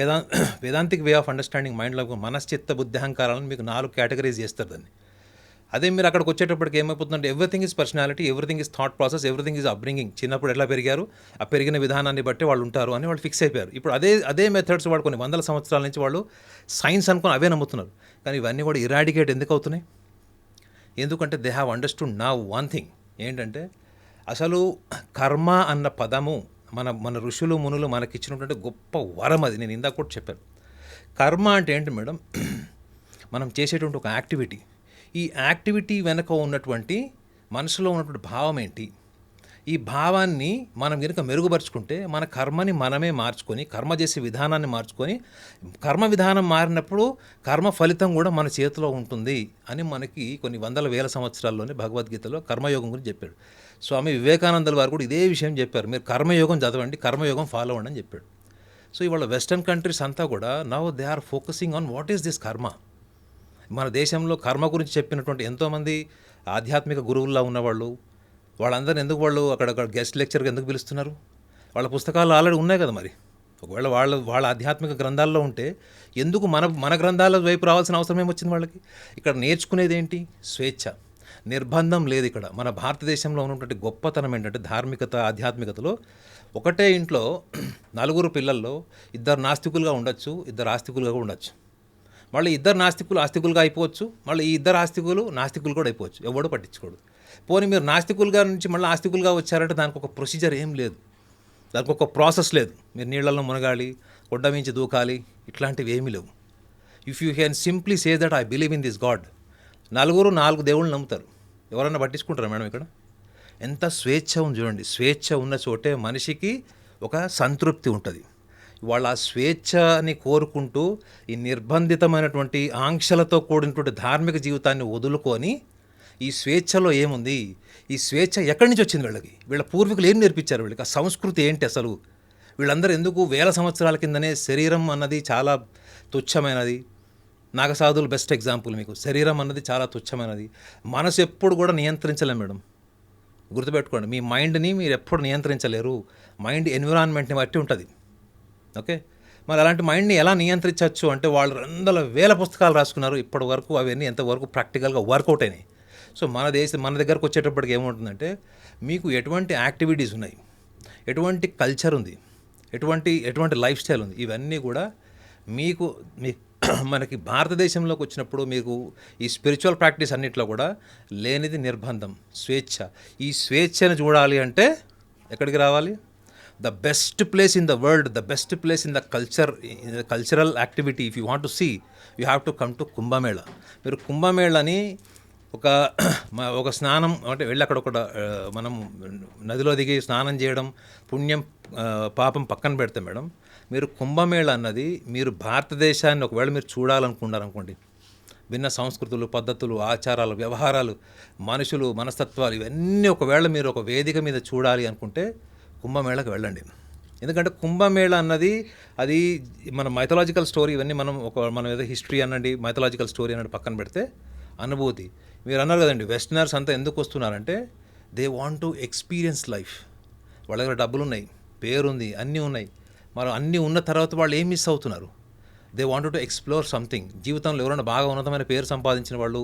వేదాంతిక్ వే ఆఫ్ అండర్స్టాండింగ్ మైండ్లో మనశ్చిత్త బుద్ధి అహంకారాలను మీకు 4 కేటగిరీస్ చేస్తారు దాన్ని. అదే మీరు అక్కడికి వచ్చేటప్పటికి ఏమైపోతుందంటే everything is personality, everything is thought process, everything is upbringing. చిన్నప్పుడు ఎట్లా పెరిగారు, ఆ పెరిగిన విధానాన్ని బట్టి వాళ్ళు ఉంటారు అని వాళ్ళు ఫిక్స్ అయిపోయారు. ఇప్పుడు అదే మెథడ్స్ వాడు కొన్ని వందల సంవత్సరాల నుంచి వాళ్ళు సైన్స్ అనుకుని అవే నమ్ముతున్నారు. కానీ ఇవన్నీ కూడా ఇరాడికేట్ ఎందుకు అవుతున్నాయి? ఎందుకంటే they have understood now one thing ఏంటంటే అసలు కర్మ అన్న పదము మన మన ఋషులు మునులు మనకిచ్చినటువంటి గొప్ప వరం అది. నేను ఇందాక కూడా చెప్పాను. కర్మ అంటే ఏంటి మేడం? మనం చేసేటువంటి ఒక యాక్టివిటీ. ఈ యాక్టివిటీ వెనక ఉన్నటువంటి మనసులో ఉన్నటువంటి భావం ఏంటి? ఈ భావాన్ని మనం కనుక మెరుగుపరుచుకుంటే మన కర్మని మనమే మార్చుకొని, కర్మ చేసే విధానాన్ని మార్చుకొని, కర్మ విధానం మారినప్పుడు కర్మ ఫలితం కూడా మన చేతిలో ఉంటుంది అని మనకి కొన్ని వందల వేల సంవత్సరాల్లోనే భగవద్గీతలో కర్మయోగం గురించి చెప్పాడు. స్వామి వివేకానందుల వారు కూడా ఇదే విషయం చెప్పారు. మీరు కర్మయోగం చదవండి, కర్మయోగం ఫాలో అవ్వండి అని చెప్పాడు. సో ఇవాళ వెస్టర్న్ కంట్రీస్ అంతా కూడా now they are focusing on what is this karma. మన దేశంలో కర్మ గురించి చెప్పినటువంటి ఎంతోమంది ఆధ్యాత్మిక గురువుల్లా ఉన్నవాళ్ళు, వాళ్ళందరూ ఎందుకు వాళ్ళు అక్కడ గెస్ట్ లెక్చర్గా ఎందుకు పిలుస్తున్నారు? వాళ్ళ పుస్తకాలు ఆల్రెడీ ఉన్నాయి కదా. మరి ఒకవేళ వాళ్ళ ఆధ్యాత్మిక గ్రంథాల్లో ఉంటే ఎందుకు మన గ్రంథాల వైపు రావాల్సిన అవసరం ఏమొచ్చింది వాళ్ళకి? ఇక్కడ నేర్చుకునేది ఏంటి? స్వేచ్ఛ, నిర్బంధం లేదు. ఇక్కడ మన భారతదేశంలో ఉన్నటువంటి గొప్పతనం ఏంటంటే ధార్మికత, ఆధ్యాత్మికతలో ఒకటే ఇంట్లో నలుగురు పిల్లల్లో ఇద్దరు నాస్తికులుగా ఉండొచ్చు, ఇద్దరు ఆస్తికులుగా ఉండొచ్చు. మళ్ళీ ఇద్దరు ఆస్తికులుగా అయిపోవచ్చు, మళ్ళీ ఈ ఇద్దరు ఆస్తికులు నాస్తికులు కూడా అయిపోవచ్చు. ఎవడో పట్టించుకోడు. పోనీ మీరు నాస్తికులుగా నుంచి మళ్ళీ ఆస్తికులుగా వచ్చారంటే దానికి ఒక ప్రొసీజర్ ఏం లేదు, దానికి ఒక ప్రాసెస్ లేదు. మీరు నీళ్ళల్లో మునగాలి, కొండ మించి దూకాలి, ఇట్లాంటివి ఏమీ లేవు. If you can simply say that I believe in this God. నలుగురు 4 దేవుళ్ళు నమ్ముతారు. ఎవరన్నా పట్టించుకుంటారా మేడం? ఇక్కడ ఎంత స్వేచ్ఛ ఉంది చూడండి. స్వేచ్ఛ ఉన్న చోటే మనిషికి ఒక సంతృప్తి ఉంటుంది. వాళ్ళ ఆ స్వేచ్ఛని కోరుకుంటూ ఈ నిర్బంధితమైనటువంటి ఆంక్షలతో కూడినటువంటి ధార్మిక జీవితాన్ని వదులుకొని, ఈ స్వేచ్ఛలో ఏముంది, ఈ స్వేచ్ఛ ఎక్కడి నుంచి వచ్చింది వీళ్ళకి, వీళ్ళ పూర్వీకులు ఏం నేర్పించారు వీళ్ళకి, ఆ సంస్కృతి ఏంటి అసలు, వీళ్ళందరూ ఎందుకు వేల సంవత్సరాల కిందనే శరీరం అన్నది చాలా తుచ్చమైనది. నాగసాధువులు బెస్ట్ ఎగ్జాంపుల్ మీకు. శరీరం అన్నది చాలా తుచ్చమైనది. మనసు ఎప్పుడు కూడా నియంత్రించలేం మేడం, గుర్తుపెట్టుకోండి. మీ మైండ్ని మీరు ఎప్పుడు నియంత్రించలేరు. మైండ్ ఎన్విరాన్మెంట్ని బట్టి ఉంటుంది. ఓకే, మరి అలాంటి మైండ్ని ఎలా నియంత్రించవచ్చు అంటే వాళ్ళు 200,000 పుస్తకాలు రాసుకున్నారు. ఇప్పటి వరకు అవన్నీ ఎంతవరకు ప్రాక్టికల్గా వర్కౌట్ అయినాయి. సో మన దగ్గరకు వచ్చేటప్పటికి ఏముంటుందంటే మీకు ఎటువంటి యాక్టివిటీస్ ఉన్నాయి, ఎటువంటి కల్చర్ ఉంది, ఎటువంటి లైఫ్ స్టైల్ ఉంది, ఇవన్నీ కూడా మీకు మనకి భారతదేశంలోకి వచ్చినప్పుడు మీకు ఈ స్పిరిచువల్ ప్రాక్టీస్ అన్నిట్లో కూడా లేనిది నిర్బంధం, స్వేచ్ఛ. ఈ స్వేచ్ఛను చూడాలి అంటే ఎక్కడికి రావాలి? The best place in the world, the best place in the cultural activity. If you want to see, you have to come to Kumbh Mela. మీరు కుంభమేళాని ఒక స్నానం అంటే వెళ్ళి అక్కడ మనం నదిలో దిగి స్నానం చేయడం, పుణ్యం పాపం పక్కన పెడితే మేడం, మీరు కుంభమేళా అన్నది మీరు భారతదేశాన్ని ఒకవేళ మీరు చూడాలనుకున్నారనుకోండి, భిన్న సంస్కృతులు, పద్ధతులు, ఆచారాలు, వ్యవహారాలు, మనుషులు, మనస్తత్వాలు, ఇవన్నీ ఒకవేళ మీరు ఒక వేదిక మీద చూడాలి అనుకుంటే కుంభమేళాకి వెళ్ళండి. ఎందుకంటే కుంభమేళా అన్నది అది మన మైథలాజికల్ స్టోరీ. ఇవన్నీ మనం ఏదో హిస్టరీ అనండి, మైథలాజికల్ స్టోరీ అన్నది పక్కన పెడితే అనుభూతి. మీరు అన్నారు కదండి వెస్టర్నర్స్ అంతా ఎందుకు వస్తున్నారంటే they want to experience life. వాళ్ళ దగ్గర డబ్బులు ఉన్నాయి, పేరుంది, అన్నీ ఉన్నాయి. మరి అన్నీ ఉన్న తర్వాత వాళ్ళు ఏం మిస్ అవుతున్నారు? They want to explore something. జీవితంలో ఎవరైనా బాగా ఉన్నతమైన పేరు సంపాదించిన వాళ్ళు,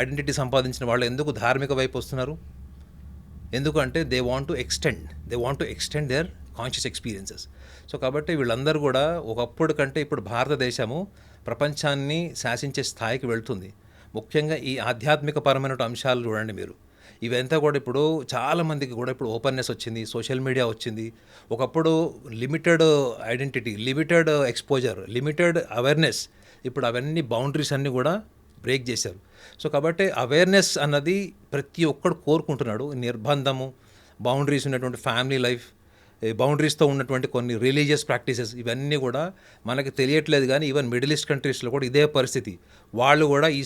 ఐడెంటిటీ సంపాదించిన వాళ్ళు ఎందుకు ధార్మిక వైపు వస్తున్నారు? ఎందుకంటే they want to extend there conscious experiences. So కాబట్టి వీళ్ళందరూ కూడా ఒకప్పుడు కంటే ఇప్పుడు భారతదేశము ప్రపంచాన్ని శాసించే స్థాయికి వెళ్తుంది. ముఖ్యంగా ఈ ఆధ్యాత్మిక పరమైన అంశాలు చూడండి మీరు. ఇవంతా కూడా ఇప్పుడు చాలామందికి కూడా ఇప్పుడు ఓపెన్నెస్ వచ్చింది, సోషల్ మీడియా వచ్చింది. ఒకప్పుడు limited identity, limited exposure, limited awareness. ఇప్పుడు అవన్నీ బౌండరీస్ అన్నీ కూడా బ్రేక్ చేశారు. సో కాబట్టి అవేర్నెస్ అన్నది ప్రతి ఒక్కడు కోరుకుంటున్నాడు. నిర్బంధము, బౌండరీస్ ఉన్నటువంటి ఫ్యామిలీ లైఫ్, బౌండరీస్తో ఉన్నటువంటి కొన్ని రిలీజియస్ ప్రాక్టీసెస్, ఇవన్నీ కూడా మనకి తెలియట్లేదు. కానీ ఈవెన్ మిడిల్ ఈస్ట్ కంట్రీస్లో కూడా ఇదే పరిస్థితి. వాళ్ళు కూడా ఈ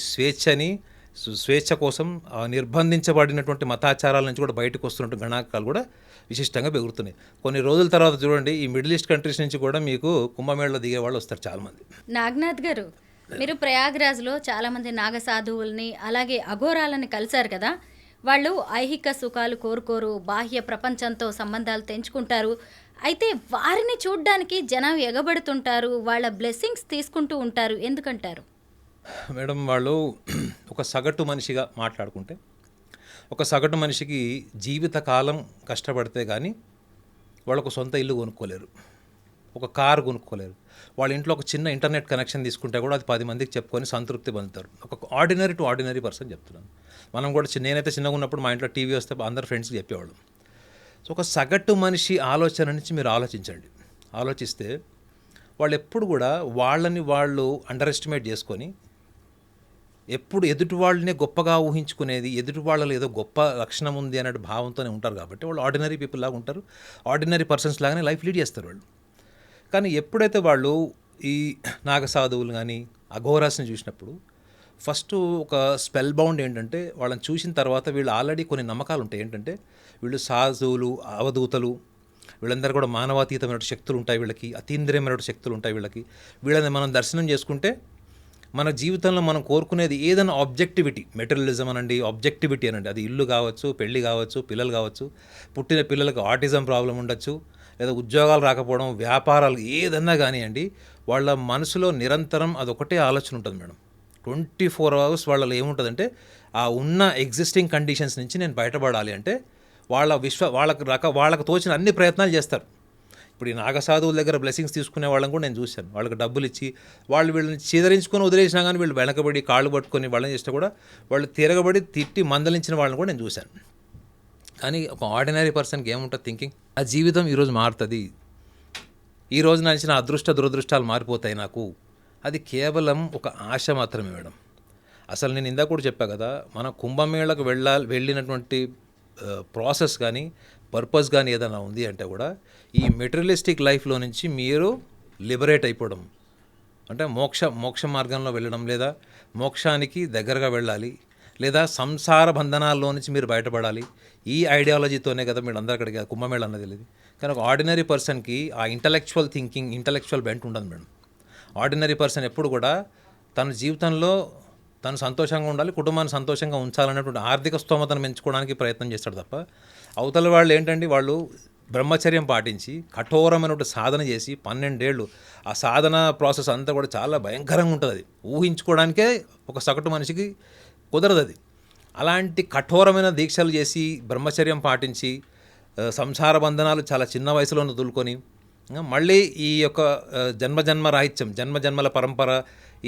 స్వేచ్ఛ కోసం నిర్బంధించబడినటువంటి మతాచారాల నుంచి కూడా బయటకు వస్తున్నటువంటి గణాంకాలు కూడా విశిష్టంగా పెరుగుతున్నాయి. కొన్ని రోజుల తర్వాత చూడండి ఈ మిడిల్ ఈస్ట్ కంట్రీస్ నుంచి కూడా మీకు కుంభమేళలో దిగే వాళ్ళు వస్తారు చాలామంది. నాగనాథ్ గారు, మీరు ప్రయాగ్రాజ్లో చాలామంది నాగసాధువుల్ని అలాగే అఘోరాలని కలిశారు కదా. వాళ్ళు ఐహిక సుఖాలు కోరుకోరు, బాహ్య ప్రపంచంతో సంబంధాలు తెంచుకుంటారు. అయితే వారిని చూడ్డానికి జనం ఎగబడుతుంటారు, వాళ్ళ బ్లెస్సింగ్స్ తీసుకుంటూ ఉంటారు. ఎందుకంటారు? మేడం, వాళ్ళు ఒక సగటు మనిషిగా మాట్లాడుకుంటే, ఒక సగటు మనిషికి జీవితకాలం కష్టపడితే కానీ వాళ్ళకు సొంత ఇల్లు కొనుక్కోలేరు, ఒక కారు కొనుక్కోలేరు. వాళ్ళ ఇంట్లో ఒక చిన్న ఇంటర్నెట్ కనెక్షన్ తీసుకుంటే కూడా అది 10 మందికి చెప్పుకొని సంతృప్తి పొందుతారు. ఒక ఆర్డినరీ టు ఆర్డినరీ పర్సన్ చెప్తున్నాను. మనం కూడా నేనైతే చిన్నగా ఉన్నప్పుడు మా ఇంట్లో టీవీ వస్తే అందరు ఫ్రెండ్స్కి చెప్పేవాళ్ళం. సో ఒక సగటు మనిషి ఆలోచన నుంచి మీరు ఆలోచిస్తే వాళ్ళు ఎప్పుడు కూడా వాళ్ళని వాళ్ళు అండర్ ఎస్టిమేట్ చేసుకొని ఎప్పుడు ఎదుటి వాళ్ళనే గొప్పగా ఊహించుకునేది, ఎదుటి వాళ్ళలో ఏదో గొప్ప లక్షణం ఉంది అనే భావంతోనే ఉంటారు. కాబట్టి వాళ్ళు ఆర్డినరీ పీపుల్ లాగా ఉంటారు, ఆర్డినరీ పర్సన్స్ లాగానే లైఫ్ లీడ్ చేస్తారు వాళ్ళు. కానీ ఎప్పుడైతే వాళ్ళు ఈ నాగసాధువులు కానీ అఘోరాస్ని చూసినప్పుడు ఫస్ట్ ఒక స్పెల్ బౌండ్ ఏంటంటే, వాళ్ళని చూసిన తర్వాత వీళ్ళు ఆల్రెడీ కొన్ని నమ్మకాలు ఉంటాయి. ఏంటంటే వీళ్ళు సాధువులు, అవధూతలు, వీళ్ళందరూ కూడా మానవాతీతమైన శక్తులు ఉంటాయి, వీళ్ళకి అతీంద్రియమైన శక్తులు ఉంటాయి. వీళ్ళని మనం దర్శనం చేసుకుంటే మన జీవితంలో మనం కోరుకునేది ఏదైనా ఆబ్జెక్టివిటీ, మెటీరియలిజం అనండి, ఆబ్జెక్టివిటీ అనండి, అది ఇల్లు కావచ్చు, పెళ్ళి కావచ్చు, పిల్లలు కావచ్చు, పుట్టిన పిల్లలకు ఆటిజం ప్రాబ్లం ఉండొచ్చు, లేదా ఉద్యోగాలు రాకపోవడం, వ్యాపారాలు ఏదన్నా కానివ్వండి, వాళ్ళ మనసులో నిరంతరం అదొకటే ఆలోచన ఉంటుంది మేడం. 24 hours వాళ్ళలో ఏముంటుందంటే, ఆ ఉన్న ఎగ్జిస్టింగ్ కండిషన్స్ నుంచి నేను బయటపడాలి అంటే వాళ్ళకు తోచిన అన్ని ప్రయత్నాలు చేస్తారు. ఇప్పుడు ఈ నాగసాధువుల దగ్గర బ్లెస్సింగ్స్ తీసుకునే వాళ్ళని కూడా నేను చూశాను. వాళ్ళకి డబ్బులు ఇచ్చి వీళ్ళని చీదరించుకొని వదిలేసినా కానీ వీళ్ళు వెనకబడి కాళ్ళు పట్టుకొని వాళ్ళని చేస్తే కూడా వాళ్ళు తిరగబడి తిట్టి మందలించిన వాళ్ళని కూడా నేను చూశాను. కానీ ఒక ఆర్డినరీ పర్సన్కి ఏముంటుంది థింకింగ్, ఆ జీవితం ఈరోజు మారుతుంది, ఈ రోజు నడిచిన అదృష్ట దురదృష్టాలు మారిపోతాయి నాకు, అది కేవలం ఒక ఆశ మాత్రమే మేడం. అసలు నేను ఇందాక కూడా చెప్పా కదా, మన కుంభమేళకు వెళ్ళినటువంటి ప్రాసెస్ కానీ పర్పస్ కానీ ఏదైనా ఉంది అంటే కూడా ఈ మెటీరియలిస్టిక్ లైఫ్లో నుంచి మీరు లిబరేట్ అయిపోవడం, అంటే మోక్ష మార్గంలో వెళ్ళడం, లేదా మోక్షానికి దగ్గరగా వెళ్ళాలి, లేదా సంసార బంధనాల్లో నుంచి మీరు బయటపడాలి. ఈ ఐడియాలజీతోనే కదా మీరు అందరూ అక్కడికి కుంభమేళ అన్నది తెలియదు. కానీ ఒక ఆర్డినరీ పర్సన్కి ఆ ఇంటలెక్చువల్ థింకింగ్, ఇంటలెక్చువల్ బెంట్ ఉండదు మేడం. ఆర్డినరీ పర్సన్ ఎప్పుడు కూడా తన జీవితంలో తను సంతోషంగా ఉండాలి, కుటుంబాన్ని సంతోషంగా ఉంచాలనేటువంటి ఆర్థిక స్తోమతను పెంచుకోవడానికి ప్రయత్నం చేస్తాడు తప్ప, అవతల వాళ్ళు ఏంటంటే వాళ్ళు బ్రహ్మచర్యం పాటించి కఠోరమైనటువంటి సాధన చేసి 12 ఏళ్ళు ఆ సాధన ప్రాసెస్ అంతా కూడా చాలా భయంకరంగా ఉంటుంది. అది ఊహించుకోవడానికే ఒక సగటు మనిషికి కుదరదు అది. అలాంటి కఠోరమైన దీక్షలు చేసి బ్రహ్మచర్యం పాటించి సంసార బంధనాలు చాలా చిన్న వయసులోనే వదులుకొని మళ్ళీ ఈ యొక్క జన్మజన్మ రాహిత్యం, జన్మజన్మల పరంపర,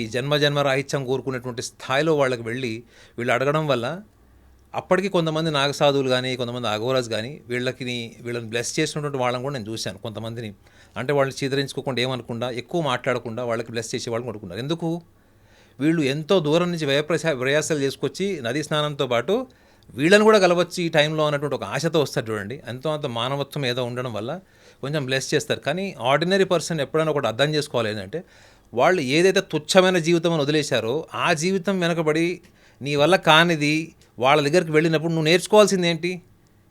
ఈ జన్మజన్మ రాహిత్యం కోరుకునేటువంటి స్థాయిలో వాళ్ళకి వీళ్ళు అడగడం వల్ల అప్పటికి కొంతమంది నాగసాధువులు కానీ కొంతమంది అఘోరాస్ కానీ వీళ్ళని బ్లెస్ చేసినటువంటి వాళ్ళని కూడా నేను చూశాను. కొంతమందిని అంటే వాళ్ళని చీదరించుకోకుండా, ఏమనకుండా, ఎక్కువ మాట్లాడకుండా వాళ్ళకి బ్లెస్ చేసే వాళ్ళని కొడుకున్నారు. ఎందుకు? వీళ్ళు ఎంతో దూరం నుంచి ప్రయాసాలు చేసుకొచ్చి నదీ స్నానంతో పాటు వీళ్ళని కూడా కలవచ్చు ఈ టైంలో అన్నటువంటి ఒక ఆశతో వస్తారు చూడండి. ఎంతో అంత మానవత్వం ఏదో ఉండడం వల్ల కొంచెం బ్లెస్ చేస్తారు. కానీ ఆర్డినరీ పర్సన్ ఎప్పుడైనా ఒకటి అర్థం చేసుకోవాలి ఏంటంటే, వాళ్ళు ఏదైతే తుచ్చమైన జీవితం అని వదిలేశారో ఆ జీవితం వెనకబడి నీ వల్ల కానిది వాళ్ళ దగ్గరికి వెళ్ళినప్పుడు నువ్వు నేర్చుకోవాల్సింది ఏంటి?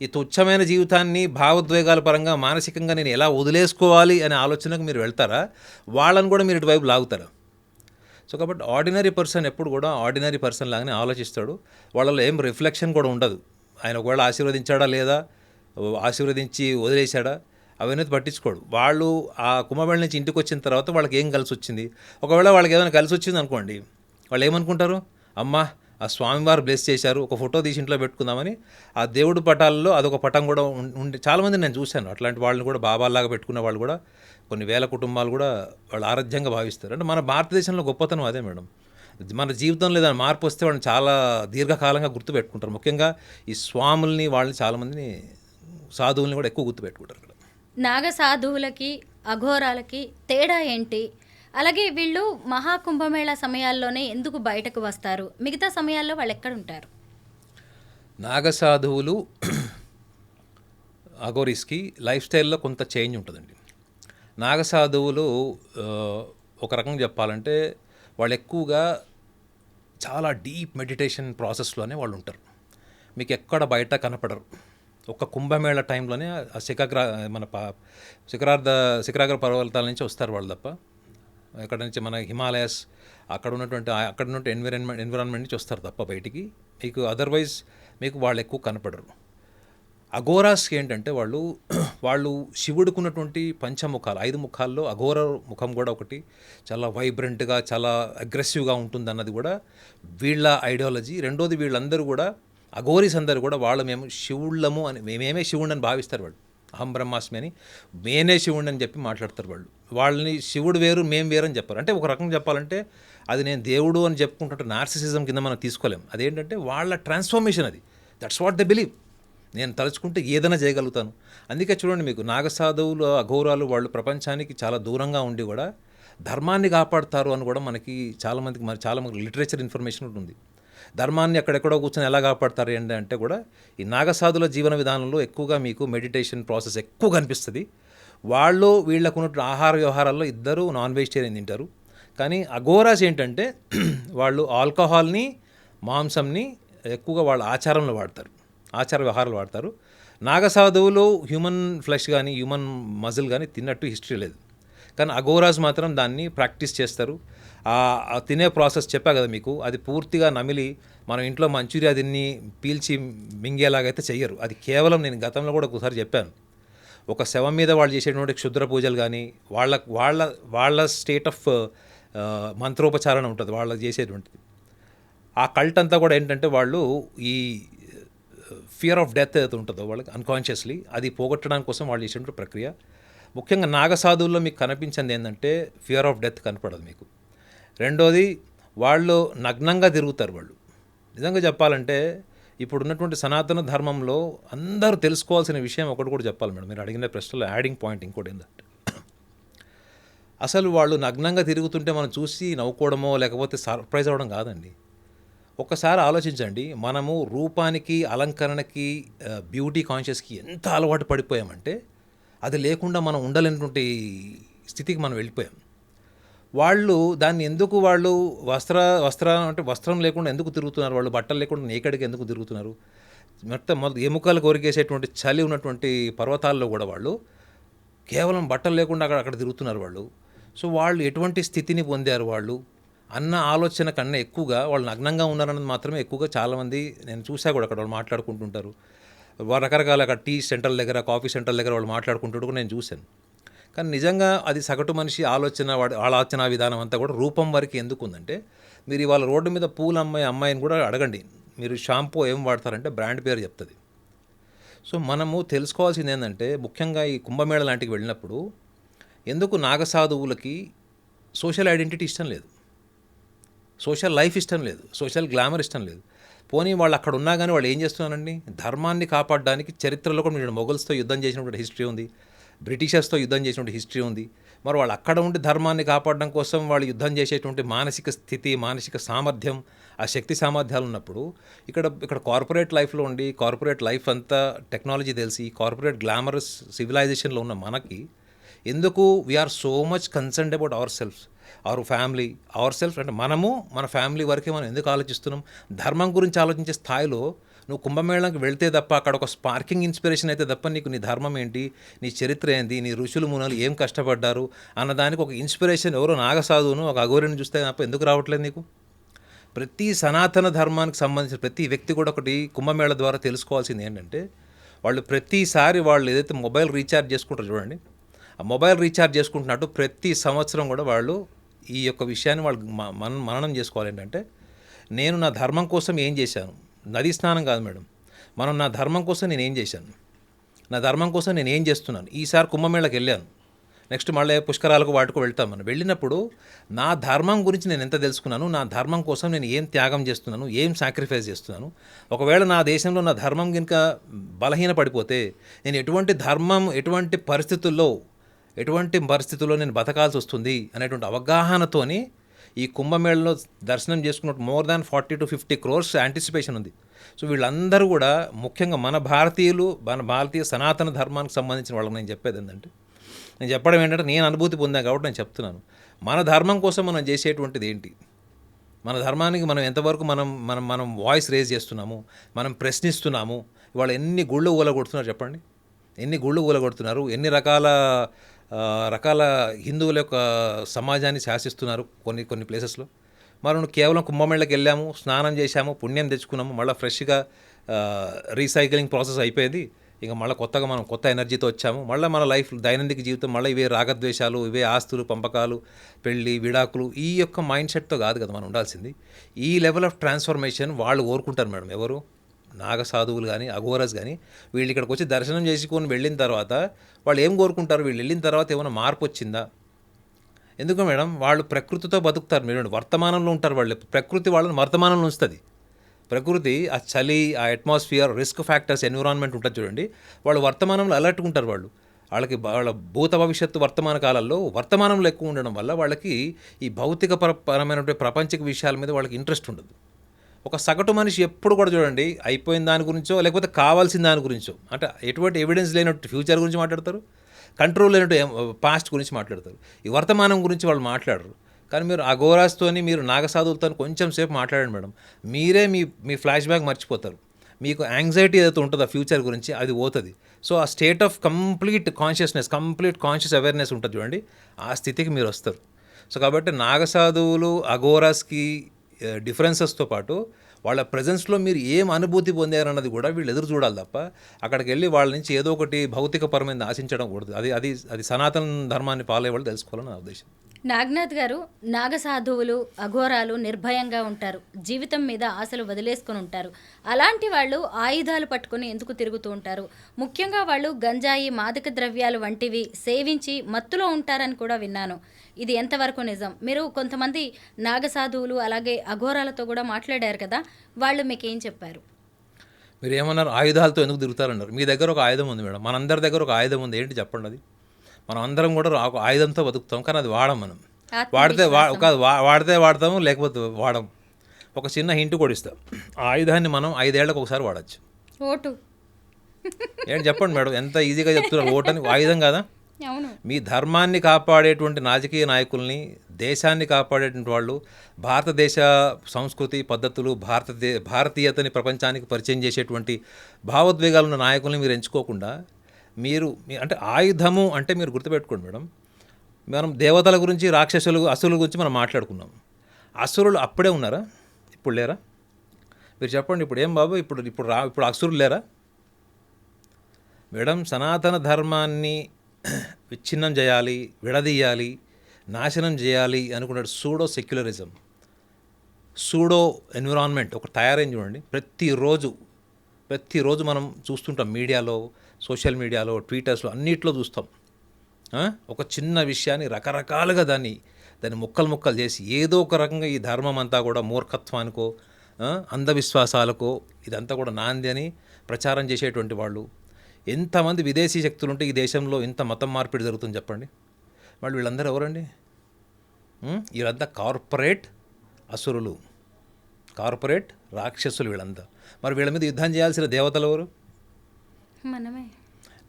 ఈ తుచ్చమైన జీవితాన్ని భావోద్వేగాల పరంగా మానసికంగా నేను ఎలా వదిలేసుకోవాలి అనే ఆలోచనకు మీరు వెళ్తారా, వాళ్ళని కూడా మీరు ఇటువైపు లాగుతారా? సో కాబట్టి ఆర్డినరీ పర్సన్ ఎప్పుడు కూడా ఆర్డినరీ పర్సన్ లాగానే ఆలోచిస్తాడు. వాళ్ళలో ఏం రిఫ్లెక్షన్ కూడా ఉండదు. ఆయన ఒకవేళ ఆశీర్వదించాడా లేదా, ఆశీర్వదించి వదిలేశాడా, అవన్నీ పట్టించుకోడు. వాళ్ళు ఆ కుంభమేళ నుంచి ఇంటికి వచ్చిన తర్వాత వాళ్ళకి ఏం కలిసి వచ్చింది, ఒకవేళ వాళ్ళకి ఏదైనా కలిసి వచ్చింది అనుకోండి, వాళ్ళు ఏమనుకుంటారు, అమ్మా ఆ స్వామివారు బ్లెస్ చేశారు, ఒక ఫోటో తీసి ఇంట్లో పెట్టుకుందామని ఆ దేవుడి పటాల్లో అదొక పటం కూడా ఉండి చాలామంది నేను చూశాను. అట్లాంటి వాళ్ళని కూడా బాబాల్లాగా పెట్టుకున్న వాళ్ళు కూడా కొన్ని వేల కుటుంబాలు కూడా వాళ్ళు ఆరాధ్యంగా భావిస్తారు. అంటే మన భారతదేశంలో గొప్పతనం అదే మేడం. మన జీవితంలో ఏదైనా మార్పు వస్తే వాళ్ళని చాలా దీర్ఘకాలంగా గుర్తుపెట్టుకుంటారు. ముఖ్యంగా ఈ స్వాముల్ని, వాళ్ళని చాలామందిని సాధువుల్ని కూడా ఎక్కువ గుర్తుపెట్టుకుంటారు. ఇక్కడ నాగ సాధువులకి అఘోరాలకి తేడా ఏంటి? అలాగే వీళ్ళు మహాకుంభమేళ సమయాల్లోనే ఎందుకు బయటకు వస్తారు? మిగతా సమయాల్లో వాళ్ళు ఎక్కడ ఉంటారు? నాగసాధువులు అఘోరీస్కి లైఫ్ స్టైల్లో కొంత చేంజ్ ఉంటుందండి. నాగసాధువులు ఒక రకంగా చెప్పాలంటే వాళ్ళు ఎక్కువగా చాలా డీప్ మెడిటేషన్ ప్రాసెస్లోనే వాళ్ళు ఉంటారు. మీకు ఎక్కడ బయట కనపడరు. ఒక కుంభమేళ టైంలోనే ఆ శిఖరాగ్ర పర్వతాల నుంచి వస్తారు వాళ్ళు తప్ప, ఎక్కడ నుంచి మన హిమాలయాస్ అక్కడ ఉన్నటువంటి ఎన్విరాన్మెంట్ నుంచి వస్తారు తప్ప బయటికి మీకు అదర్వైజ్ మీకు వాళ్ళు ఎక్కువ కనపడరు. అఘోరాస్కి ఏంటంటే వాళ్ళు శివుడుకున్నటువంటి పంచముఖాలు, 5 ముఖాల్లో అఘోర ముఖం కూడా ఒకటి చాలా వైబ్రెంట్గా, చాలా అగ్రెసివ్గా ఉంటుంది అన్నది కూడా వీళ్ళ ఐడియాలజీ. రెండోది, వీళ్ళందరూ కూడా అఘోరీస్ అందరూ కూడా మేము శివుళ్ళము అని, మేమే శివుడు అని భావిస్తారు. వాళ్ళు అహం బ్రహ్మాస్మి అని, మేనే శివుడు అని చెప్పి మాట్లాడతారు. వాళ్ళని శివుడు వేరు, మేము వేరు అని చెప్పారు. అంటే ఒక రకంగా చెప్పాలంటే అది నేను దేవుడు అని చెప్పుకుంటుంటే నార్సిసిజం కింద మనం తీసుకోలేం. అదేంటంటే వాళ్ళ ట్రాన్స్ఫర్మేషన్ అది. That's what they believe. నేను తలుచుకుంటే ఏదైనా చేయగలుగుతాను. అందుకే చూడండి, మీకు నాగసాధువులు, అఘోరాలు వాళ్ళు ప్రపంచానికి చాలా దూరంగా ఉండి కూడా ధర్మాన్ని కాపాడుతారు అని కూడా మనకి చాలామందికి లిటరేచర్ ఇన్ఫర్మేషన్ ఉంటుంది. ధర్మాన్ని ఎక్కడెక్కడో కూర్చొని ఎలా కాపాడతారు ఏంటి అంటే కూడా ఈ నాగసాధుల జీవన విధానంలో ఎక్కువగా మీకు మెడిటేషన్ ప్రాసెస్ ఎక్కువ కనిపిస్తుంది. వాళ్ళు వీళ్ళకు ఉన్న ఆహార వ్యవహారాల్లో ఇద్దరు నాన్ వెజిటేరియన్ తింటారు. కానీ అఘోరాస్ ఏంటంటే వాళ్ళు ఆల్కహాల్ని, మాంసంని ఎక్కువగా వాళ్ళ ఆచారంలో వాడతారు, ఆచార వ్యవహారాలు వాడతారు. నాగసాధువులు హ్యూమన్ ఫ్లెష్ కానీ హ్యూమన్ మజిల్ కానీ తిన్నట్టు హిస్టరీ లేదు. కానీ అఘోరాస్ మాత్రం దాన్ని ప్రాక్టీస్ చేస్తారు. ఆ తినే ప్రాసెస్ చెప్పా కదా మీకు, అది పూర్తిగా నమిలి మనం ఇంట్లో మంచూరియా తిని పీల్చి మింగేలాగైతే చెయ్యరు. అది కేవలం నేను గతంలో కూడా ఒకసారి చెప్పాను, ఒక శవం మీద వాళ్ళు చేసేటువంటి క్షుద్ర పూజలు కానీ వాళ్ళ వాళ్ళ వాళ్ళ స్టేట్ ఆఫ్ మంత్రోపచారణ ఉంటుంది వాళ్ళు చేసేటువంటిది. ఆ కల్ట్ అంతా కూడా ఏంటంటే వాళ్ళు ఈ ఫియర్ ఆఫ్ డెత్ ఏదైతే ఉంటుందో వాళ్ళకి అన్కాన్షియస్లీ అది పోగొట్టడానికి కోసం వాళ్ళు చేసేటువంటి ప్రక్రియ. ముఖ్యంగా నాగసాధువుల్లో మీకు కనిపించింది ఏంటంటే ఫియర్ ఆఫ్ డెత్ కనపడదు మీకు. రెండోది, వాళ్ళు నగ్నంగా తిరుగుతారు. వాళ్ళు నిజంగా చెప్పాలంటే ఇప్పుడున్నటువంటి సనాతన ధర్మంలో అందరూ తెలుసుకోవాల్సిన విషయం ఒకటి కూడా చెప్పాలి మేడం, మీరు అడిగిన ప్రశ్నలో యాడింగ్ పాయింట్ ఇంకోటి ఏంటంటే అసలు వాళ్ళు నగ్నంగా తిరుగుతుంటే మనం చూసి నవ్వుకోవడమో లేకపోతే సర్ప్రైజ్ అవ్వడం కాదండి. ఒక్కసారి ఆలోచించండి, మనము రూపానికి, అలంకరణకి, బ్యూటీ కాన్షియస్కి ఎంత అలవాటు పడిపోయామంటే అది లేకుండా మనం ఉండలేనటువంటి స్థితికి మనం వెళ్ళిపోయాం. వాళ్ళు దాన్ని ఎందుకు వాళ్ళు వస్త్రం లేకుండా ఎందుకు తిరుగుతున్నారు, వాళ్ళు బట్టలు లేకుండా నేకడికి ఎందుకు తిరుగుతున్నారు? మొత్తం ఎముకలు కొరికేసేటువంటి చలి ఉన్నటువంటి పర్వతాల్లో కూడా వాళ్ళు కేవలం బట్టలు లేకుండా అక్కడ తిరుగుతున్నారు వాళ్ళు. సో వాళ్ళు ఎటువంటి స్థితిని పొందారు వాళ్ళు అన్న ఆలోచన కన్నా ఎక్కువగా వాళ్ళు నగ్నంగా ఉన్నారన్నది మాత్రమే ఎక్కువగా చాలామంది నేను చూసా కూడా అక్కడ వాళ్ళు మాట్లాడుకుంటుంటారు. రకరకాల అక్కడ టీ సెంటర్ల దగ్గర, కాఫీ సెంటర్ల దగ్గర వాళ్ళు మాట్లాడుకుంటూ కూడా నేను చూశాను. కానీ నిజంగా అది సగటు మనిషి ఆలోచన విధానం అంతా కూడా రూపం వరకు ఎందుకు ఉందంటే, మీరు ఇవాళ రోడ్డు మీద పూల అమ్మాయిని కూడా అడగండి, మీరు షాంపూ ఏం వాడతారంటే బ్రాండ్ పేరు చెప్తుంది. సో మనము తెలుసుకోవాల్సింది ఏంటంటే, ముఖ్యంగా ఈ కుంభమేళ లాంటికి వెళ్ళినప్పుడు ఎందుకు నాగసాధువులకి సోషల్ ఐడెంటిటీ ఇష్టం లేదు, సోషల్ లైఫ్ ఇష్టం లేదు, సోషల్ గ్లామర్ ఇష్టం లేదు. పోనీ వాళ్ళు అక్కడ ఉన్నా కానీ వాళ్ళు ఏం చేస్తున్నారండి, ధర్మాన్ని కాపాడడానికి చరిత్రలో కూడా మీరు మొఘల్స్తో యుద్ధం చేసినటువంటి హిస్టరీ ఉంది, బ్రిటిషర్స్తో యుద్ధం చేసినటువంటి హిస్టరీ ఉంది. మరి వాళ్ళు అక్కడ ఉండి ధర్మాన్ని కాపాడడం కోసం వాళ్ళు యుద్ధం చేసేటువంటి మానసిక స్థితి, మానసిక సామర్థ్యం, ఆ శక్తి సామర్థ్యాలు ఉన్నప్పుడు ఇక్కడ కార్పొరేట్ లైఫ్లో ఉండి, కార్పొరేట్ లైఫ్ అంతా టెక్నాలజీ తెలిసి, కార్పొరేట్ గ్లామరస్ సివిలైజేషన్లో ఉన్న మనకి ఎందుకు we are so much concerned about our self, our family, our self అంటే మనము మన ఫ్యామిలీ వరకే మనం ఎందుకు ఆలోచిస్తున్నాం? ధర్మం గురించి ఆలోచించే స్థాయిలో నువ్వు కుంభమేళానికి వెళ్తే తప్ప అక్కడ ఒక స్పార్కింగ్ ఇన్స్పిరేషన్ అయితే తప్ప నీకు నీ ధర్మం ఏంటి, నీ చరిత్ర ఏంటి, నీ ఋషులు మునులు ఏం కష్టపడ్డారు అన్నదానికి ఒక ఇన్స్పిరేషన్ ఎవరో నాగసాధువును, ఒక అఘోరిని చూస్తే తప్ప ఎందుకు రావట్లేదు నీకు? ప్రతి సనాతన ధర్మానికి సంబంధించిన ప్రతి వ్యక్తి కూడా ఒకటి కుంభమేళ ద్వారా తెలుసుకోవాల్సింది ఏంటంటే, వాళ్ళు ప్రతిసారి వాళ్ళు ఏదైతే మొబైల్ రీఛార్జ్ చేసుకుంటారో చూడండి, ఆ మొబైల్ రీఛార్జ్ చేసుకుంటున్నట్టు ప్రతి సంవత్సరం కూడా వాళ్ళు ఈ యొక్క విషయాన్ని వాళ్ళు మననం చేసుకోవాలి. ఏంటంటే, నేను నా ధర్మం కోసం ఏం చేశాను, నది స్నానం కాదు మేడం, మనం నా ధర్మం కోసం నేను ఏం చేశాను, నా ధర్మం కోసం నేను ఏం చేస్తున్నాను. ఈసారి కుంభమేళకి వెళ్ళాను, నెక్స్ట్ మళ్ళీ పుష్కరాలకు వాటికి వెళ్తాం. మనం వెళ్ళినప్పుడు నా ధర్మం గురించి నేను ఎంత తెలుసుకున్నాను, నా ధర్మం కోసం నేను ఏం త్యాగం చేస్తున్నాను, ఏం సాక్రిఫైస్ చేస్తున్నాను. ఒకవేళ నా దేశంలో నా ధర్మం కనుక బలహీన పడిపోతే నేను ఎటువంటి పరిస్థితుల్లో నేను బతకాల్సి వస్తుంది అనేటువంటి అవగాహనతోని ఈ కుంభమేళలో దర్శనం చేసుకున్నట్టు more than 40 to 50 crores anticipation ఉంది. సో వీళ్ళందరూ కూడా ముఖ్యంగా మన భారతీయ సనాతన ధర్మానికి సంబంధించిన వాళ్ళకి నేను చెప్పేది ఏంటంటే, నేను చెప్పడం ఏంటంటే నేను అనుభూతి పొందాను కాబట్టి నేను చెప్తున్నాను. మన ధర్మం కోసం మనం చేసేటువంటిది ఏంటి, మన ధర్మానికి మనం ఎంతవరకు మనం వాయిస్ రేజ్ చేస్తున్నాము, మనం ప్రశ్నిస్తున్నాము. ఇవాళ ఎన్ని గుళ్ళు ఊలగొడుతున్నారు చెప్పండి, ఎన్ని గుళ్ళు ఊలగొడుతున్నారు, ఎన్ని రకాల హిందువుల యొక్క సమాజాన్ని శాసిస్తున్నారు కొన్ని ప్లేసెస్లో. మనం కేవలం కుంభమేళకి వెళ్ళాము, స్నానం చేశాము, పుణ్యం తెచ్చుకున్నాము, మళ్ళీ ఫ్రెష్గా రీసైక్లింగ్ ప్రాసెస్ అయిపోయింది. ఇంకా మళ్ళీ మనం కొత్త ఎనర్జీతో వచ్చాము. మళ్ళీ మన లైఫ్ దైనందిక జీవితం మళ్ళీ ఇవే రాగద్వేషాలు, ఇవే ఆస్తులు, పంపకాలు, పెళ్ళి, విడాకులు, ఈ యొక్క మైండ్ సెట్తో కాదు కదా మనం ఉండాల్సింది. ఈ లెవెల్ ఆఫ్ ట్రాన్స్ఫర్మేషన్ వాళ్ళు కోరుకుంటారు మేడం. ఎవరు? నాగసాధువులు కానీ అఘోరస్ కానీ వీళ్ళు ఇక్కడికి వచ్చి దర్శనం చేసుకొని వెళ్ళిన తర్వాత వాళ్ళు ఏం కోరుకుంటారు, వీళ్ళు వెళ్ళిన తర్వాత ఏమైనా మార్పు వచ్చిందా? ఎందుకు మేడం, వాళ్ళు ప్రకృతితో బతుకుతారు. మీరు వర్తమానంలో ఉంటారు, వాళ్ళు ప్రకృతి వాళ్ళని వర్తమానంలో ఉంచుతుంది. ప్రకృతి ఆ చలి, ఆ అట్మాస్ఫియర్, రిస్క్ ఫ్యాక్టర్స్, ఎన్విరాన్మెంట్ ఉంటుంది చూడండి, వాళ్ళు వర్తమానంలో అలర్ట్గా ఉంటారు. వాళ్ళకి వాళ్ళ భూత భవిష్యత్తు వర్తమాన కాలాల్లో వర్తమానంలో ఎక్కువ ఉండడం వల్ల వాళ్ళకి ఈ భౌతిక పరమైనటువంటి ప్రపంచిక విషయాల మీద వాళ్ళకి ఇంట్రెస్ట్ ఉండదు. ఒక సగటు మనిషి ఎప్పుడు కూడా చూడండి అయిపోయిన దాని గురించో లేకపోతే కావాల్సిన దాని గురించో, అంటే ఎటువంటి ఎవిడెన్స్ లేనట్టు ఫ్యూచర్ గురించి మాట్లాడతారు, కంట్రోల్ లేనట్టు పాస్ట్ గురించి మాట్లాడతారు. ఈ వర్తమానం గురించి వాళ్ళు మాట్లాడరు. కానీ మీరు అఘోరాస్తోని, మీరు నాగసాధువులతో కొంచెం సేపు మాట్లాడండి మేడం, మీరే మీ ఫ్లాష్ బ్యాక్ మర్చిపోతారు. మీకు యాంగ్జైటీ ఏదైతే ఉంటుందో ఫ్యూచర్ గురించి అది పోతుంది. సో ఆ state of complete consciousness, complete conscious awareness ఉంటుంది చూడండి, ఆ స్థితికి మీరు వస్తారు. సో కాబట్టి నాగసాధువులు అఘోరాస్కి డిఫరెన్సెస్తో పాటు వాళ్ళ ప్రజెన్స్లో మీరు ఏం అనుభూతి పొందారన్నది కూడా వీళ్ళు ఎదురు చూడాలి తప్ప అక్కడికి వెళ్ళి వాళ్ళ నుంచి ఏదో ఒకటి భౌతికపరమైన ఆశించడం కూడదు. అది సనాతన ధర్మాన్ని ఫాలో అయ్యే వాళ్ళు తెలుసుకోవాలని నా ఉద్దేశం. నాగనాథ్ గారు, నాగసాధువులు అఘోరాలు నిర్భయంగా ఉంటారు, జీవితం మీద ఆశలు వదిలేసుకుని ఉంటారు. అలాంటి వాళ్ళు ఆయుధాలు పట్టుకొని ఎందుకు తిరుగుతూ ఉంటారు? ముఖ్యంగా వాళ్ళు గంజాయి, మాదక ద్రవ్యాలు వంటివి సేవించి మత్తులో ఉంటారని కూడా విన్నాను. ఇది ఎంతవరకు నిజం? మీరు కొంతమంది నాగసాధువులు అలాగే అఘోరాలతో కూడా మాట్లాడారు కదా, వాళ్ళు మీకేం చెప్పారు? మీరు ఏమన్నారు? ఆయుధాలతో ఎందుకు తిరుగుతారన్నారు. మీ దగ్గర ఒక ఆయుధం ఉంది మేడం, మనందరి దగ్గర ఒక ఆయుధం ఉంది. ఏంటి చెప్పండి అది? మనం అందరం కూడా ఒక ఆయుధంతో బతుకుతాం, కానీ అది వాడం. మనం వాడితే వాడతాము, లేకపోతే వాడము. ఒక చిన్న హింట్ కూడా ఇస్తాం, ఆ ఆయుధాన్ని మనం 5 ఏళ్లకు ఒకసారి వాడచ్చు. ఓటు ఏంటి చెప్పండి మేడం, ఎంత ఈజీగా చెప్తున్నారు. ఓటని ఆయుధం కదా. అవును. మీ ధర్మాన్ని కాపాడేటువంటి రాజకీయ నాయకుల్ని, దేశాన్ని కాపాడేటువంటి వాళ్ళు, భారతదేశ సంస్కృతి పద్ధతులు, భారతీయతని ప్రపంచానికి పరిచయం చేసేటువంటి భావోద్వేగాలు ఉన్న నాయకుల్ని మీరు ఎంచుకోకుండా అంటే ఆయుధము అంటే మీరు గుర్తుపెట్టుకోండి మేడం, మనం దేవతల గురించి, రాక్షసులు, అసురుల గురించి మనం మాట్లాడుకున్నాం. అసురులు అప్పుడే ఉన్నారా? ఇప్పుడు లేరా? మీరు చెప్పండి. ఇప్పుడు ఏం బాబు, ఇప్పుడు అసురులు లేరా మేడం? సనాతన ధర్మాన్ని విచ్ఛిన్నం చేయాలి, విడదీయాలి, నాశనం చేయాలి అనుకున్నాడు సూడో సెక్యులరిజం, సూడో ఎన్విరాన్మెంట్ ఒక తయారైంది చూడండి. ప్రతిరోజు మనం చూస్తుంటాం, మీడియాలో, సోషల్ మీడియాలో, ట్విట్టర్స్లో, అన్నిట్లో చూస్తాం. ఒక చిన్న విషయాన్ని రకరకాలుగా దాన్ని ముక్కలు చేసి ఏదో ఒక రకంగా ఈ ధర్మం అంతా కూడా మూర్ఖత్వానికో, అంధవిశ్వాసాలకో ఇదంతా కూడా నాంది అని ప్రచారం చేసేటువంటి వాళ్ళు. ఎంతమంది విదేశీ శక్తులు ఉంటే ఈ దేశంలో ఇంత మతం మార్పిడి జరుగుతుంది చెప్పండి. వాళ్ళు వీళ్ళందరూ ఎవరండి? వీళ్ళంతా కార్పొరేట్ అసురులు, కార్పొరేట్ రాక్షసులు వీళ్ళంతా. మరి వీళ్ళ మీద యుద్ధం చేయాల్సిన దేవతలు ఎవరు? మనమే.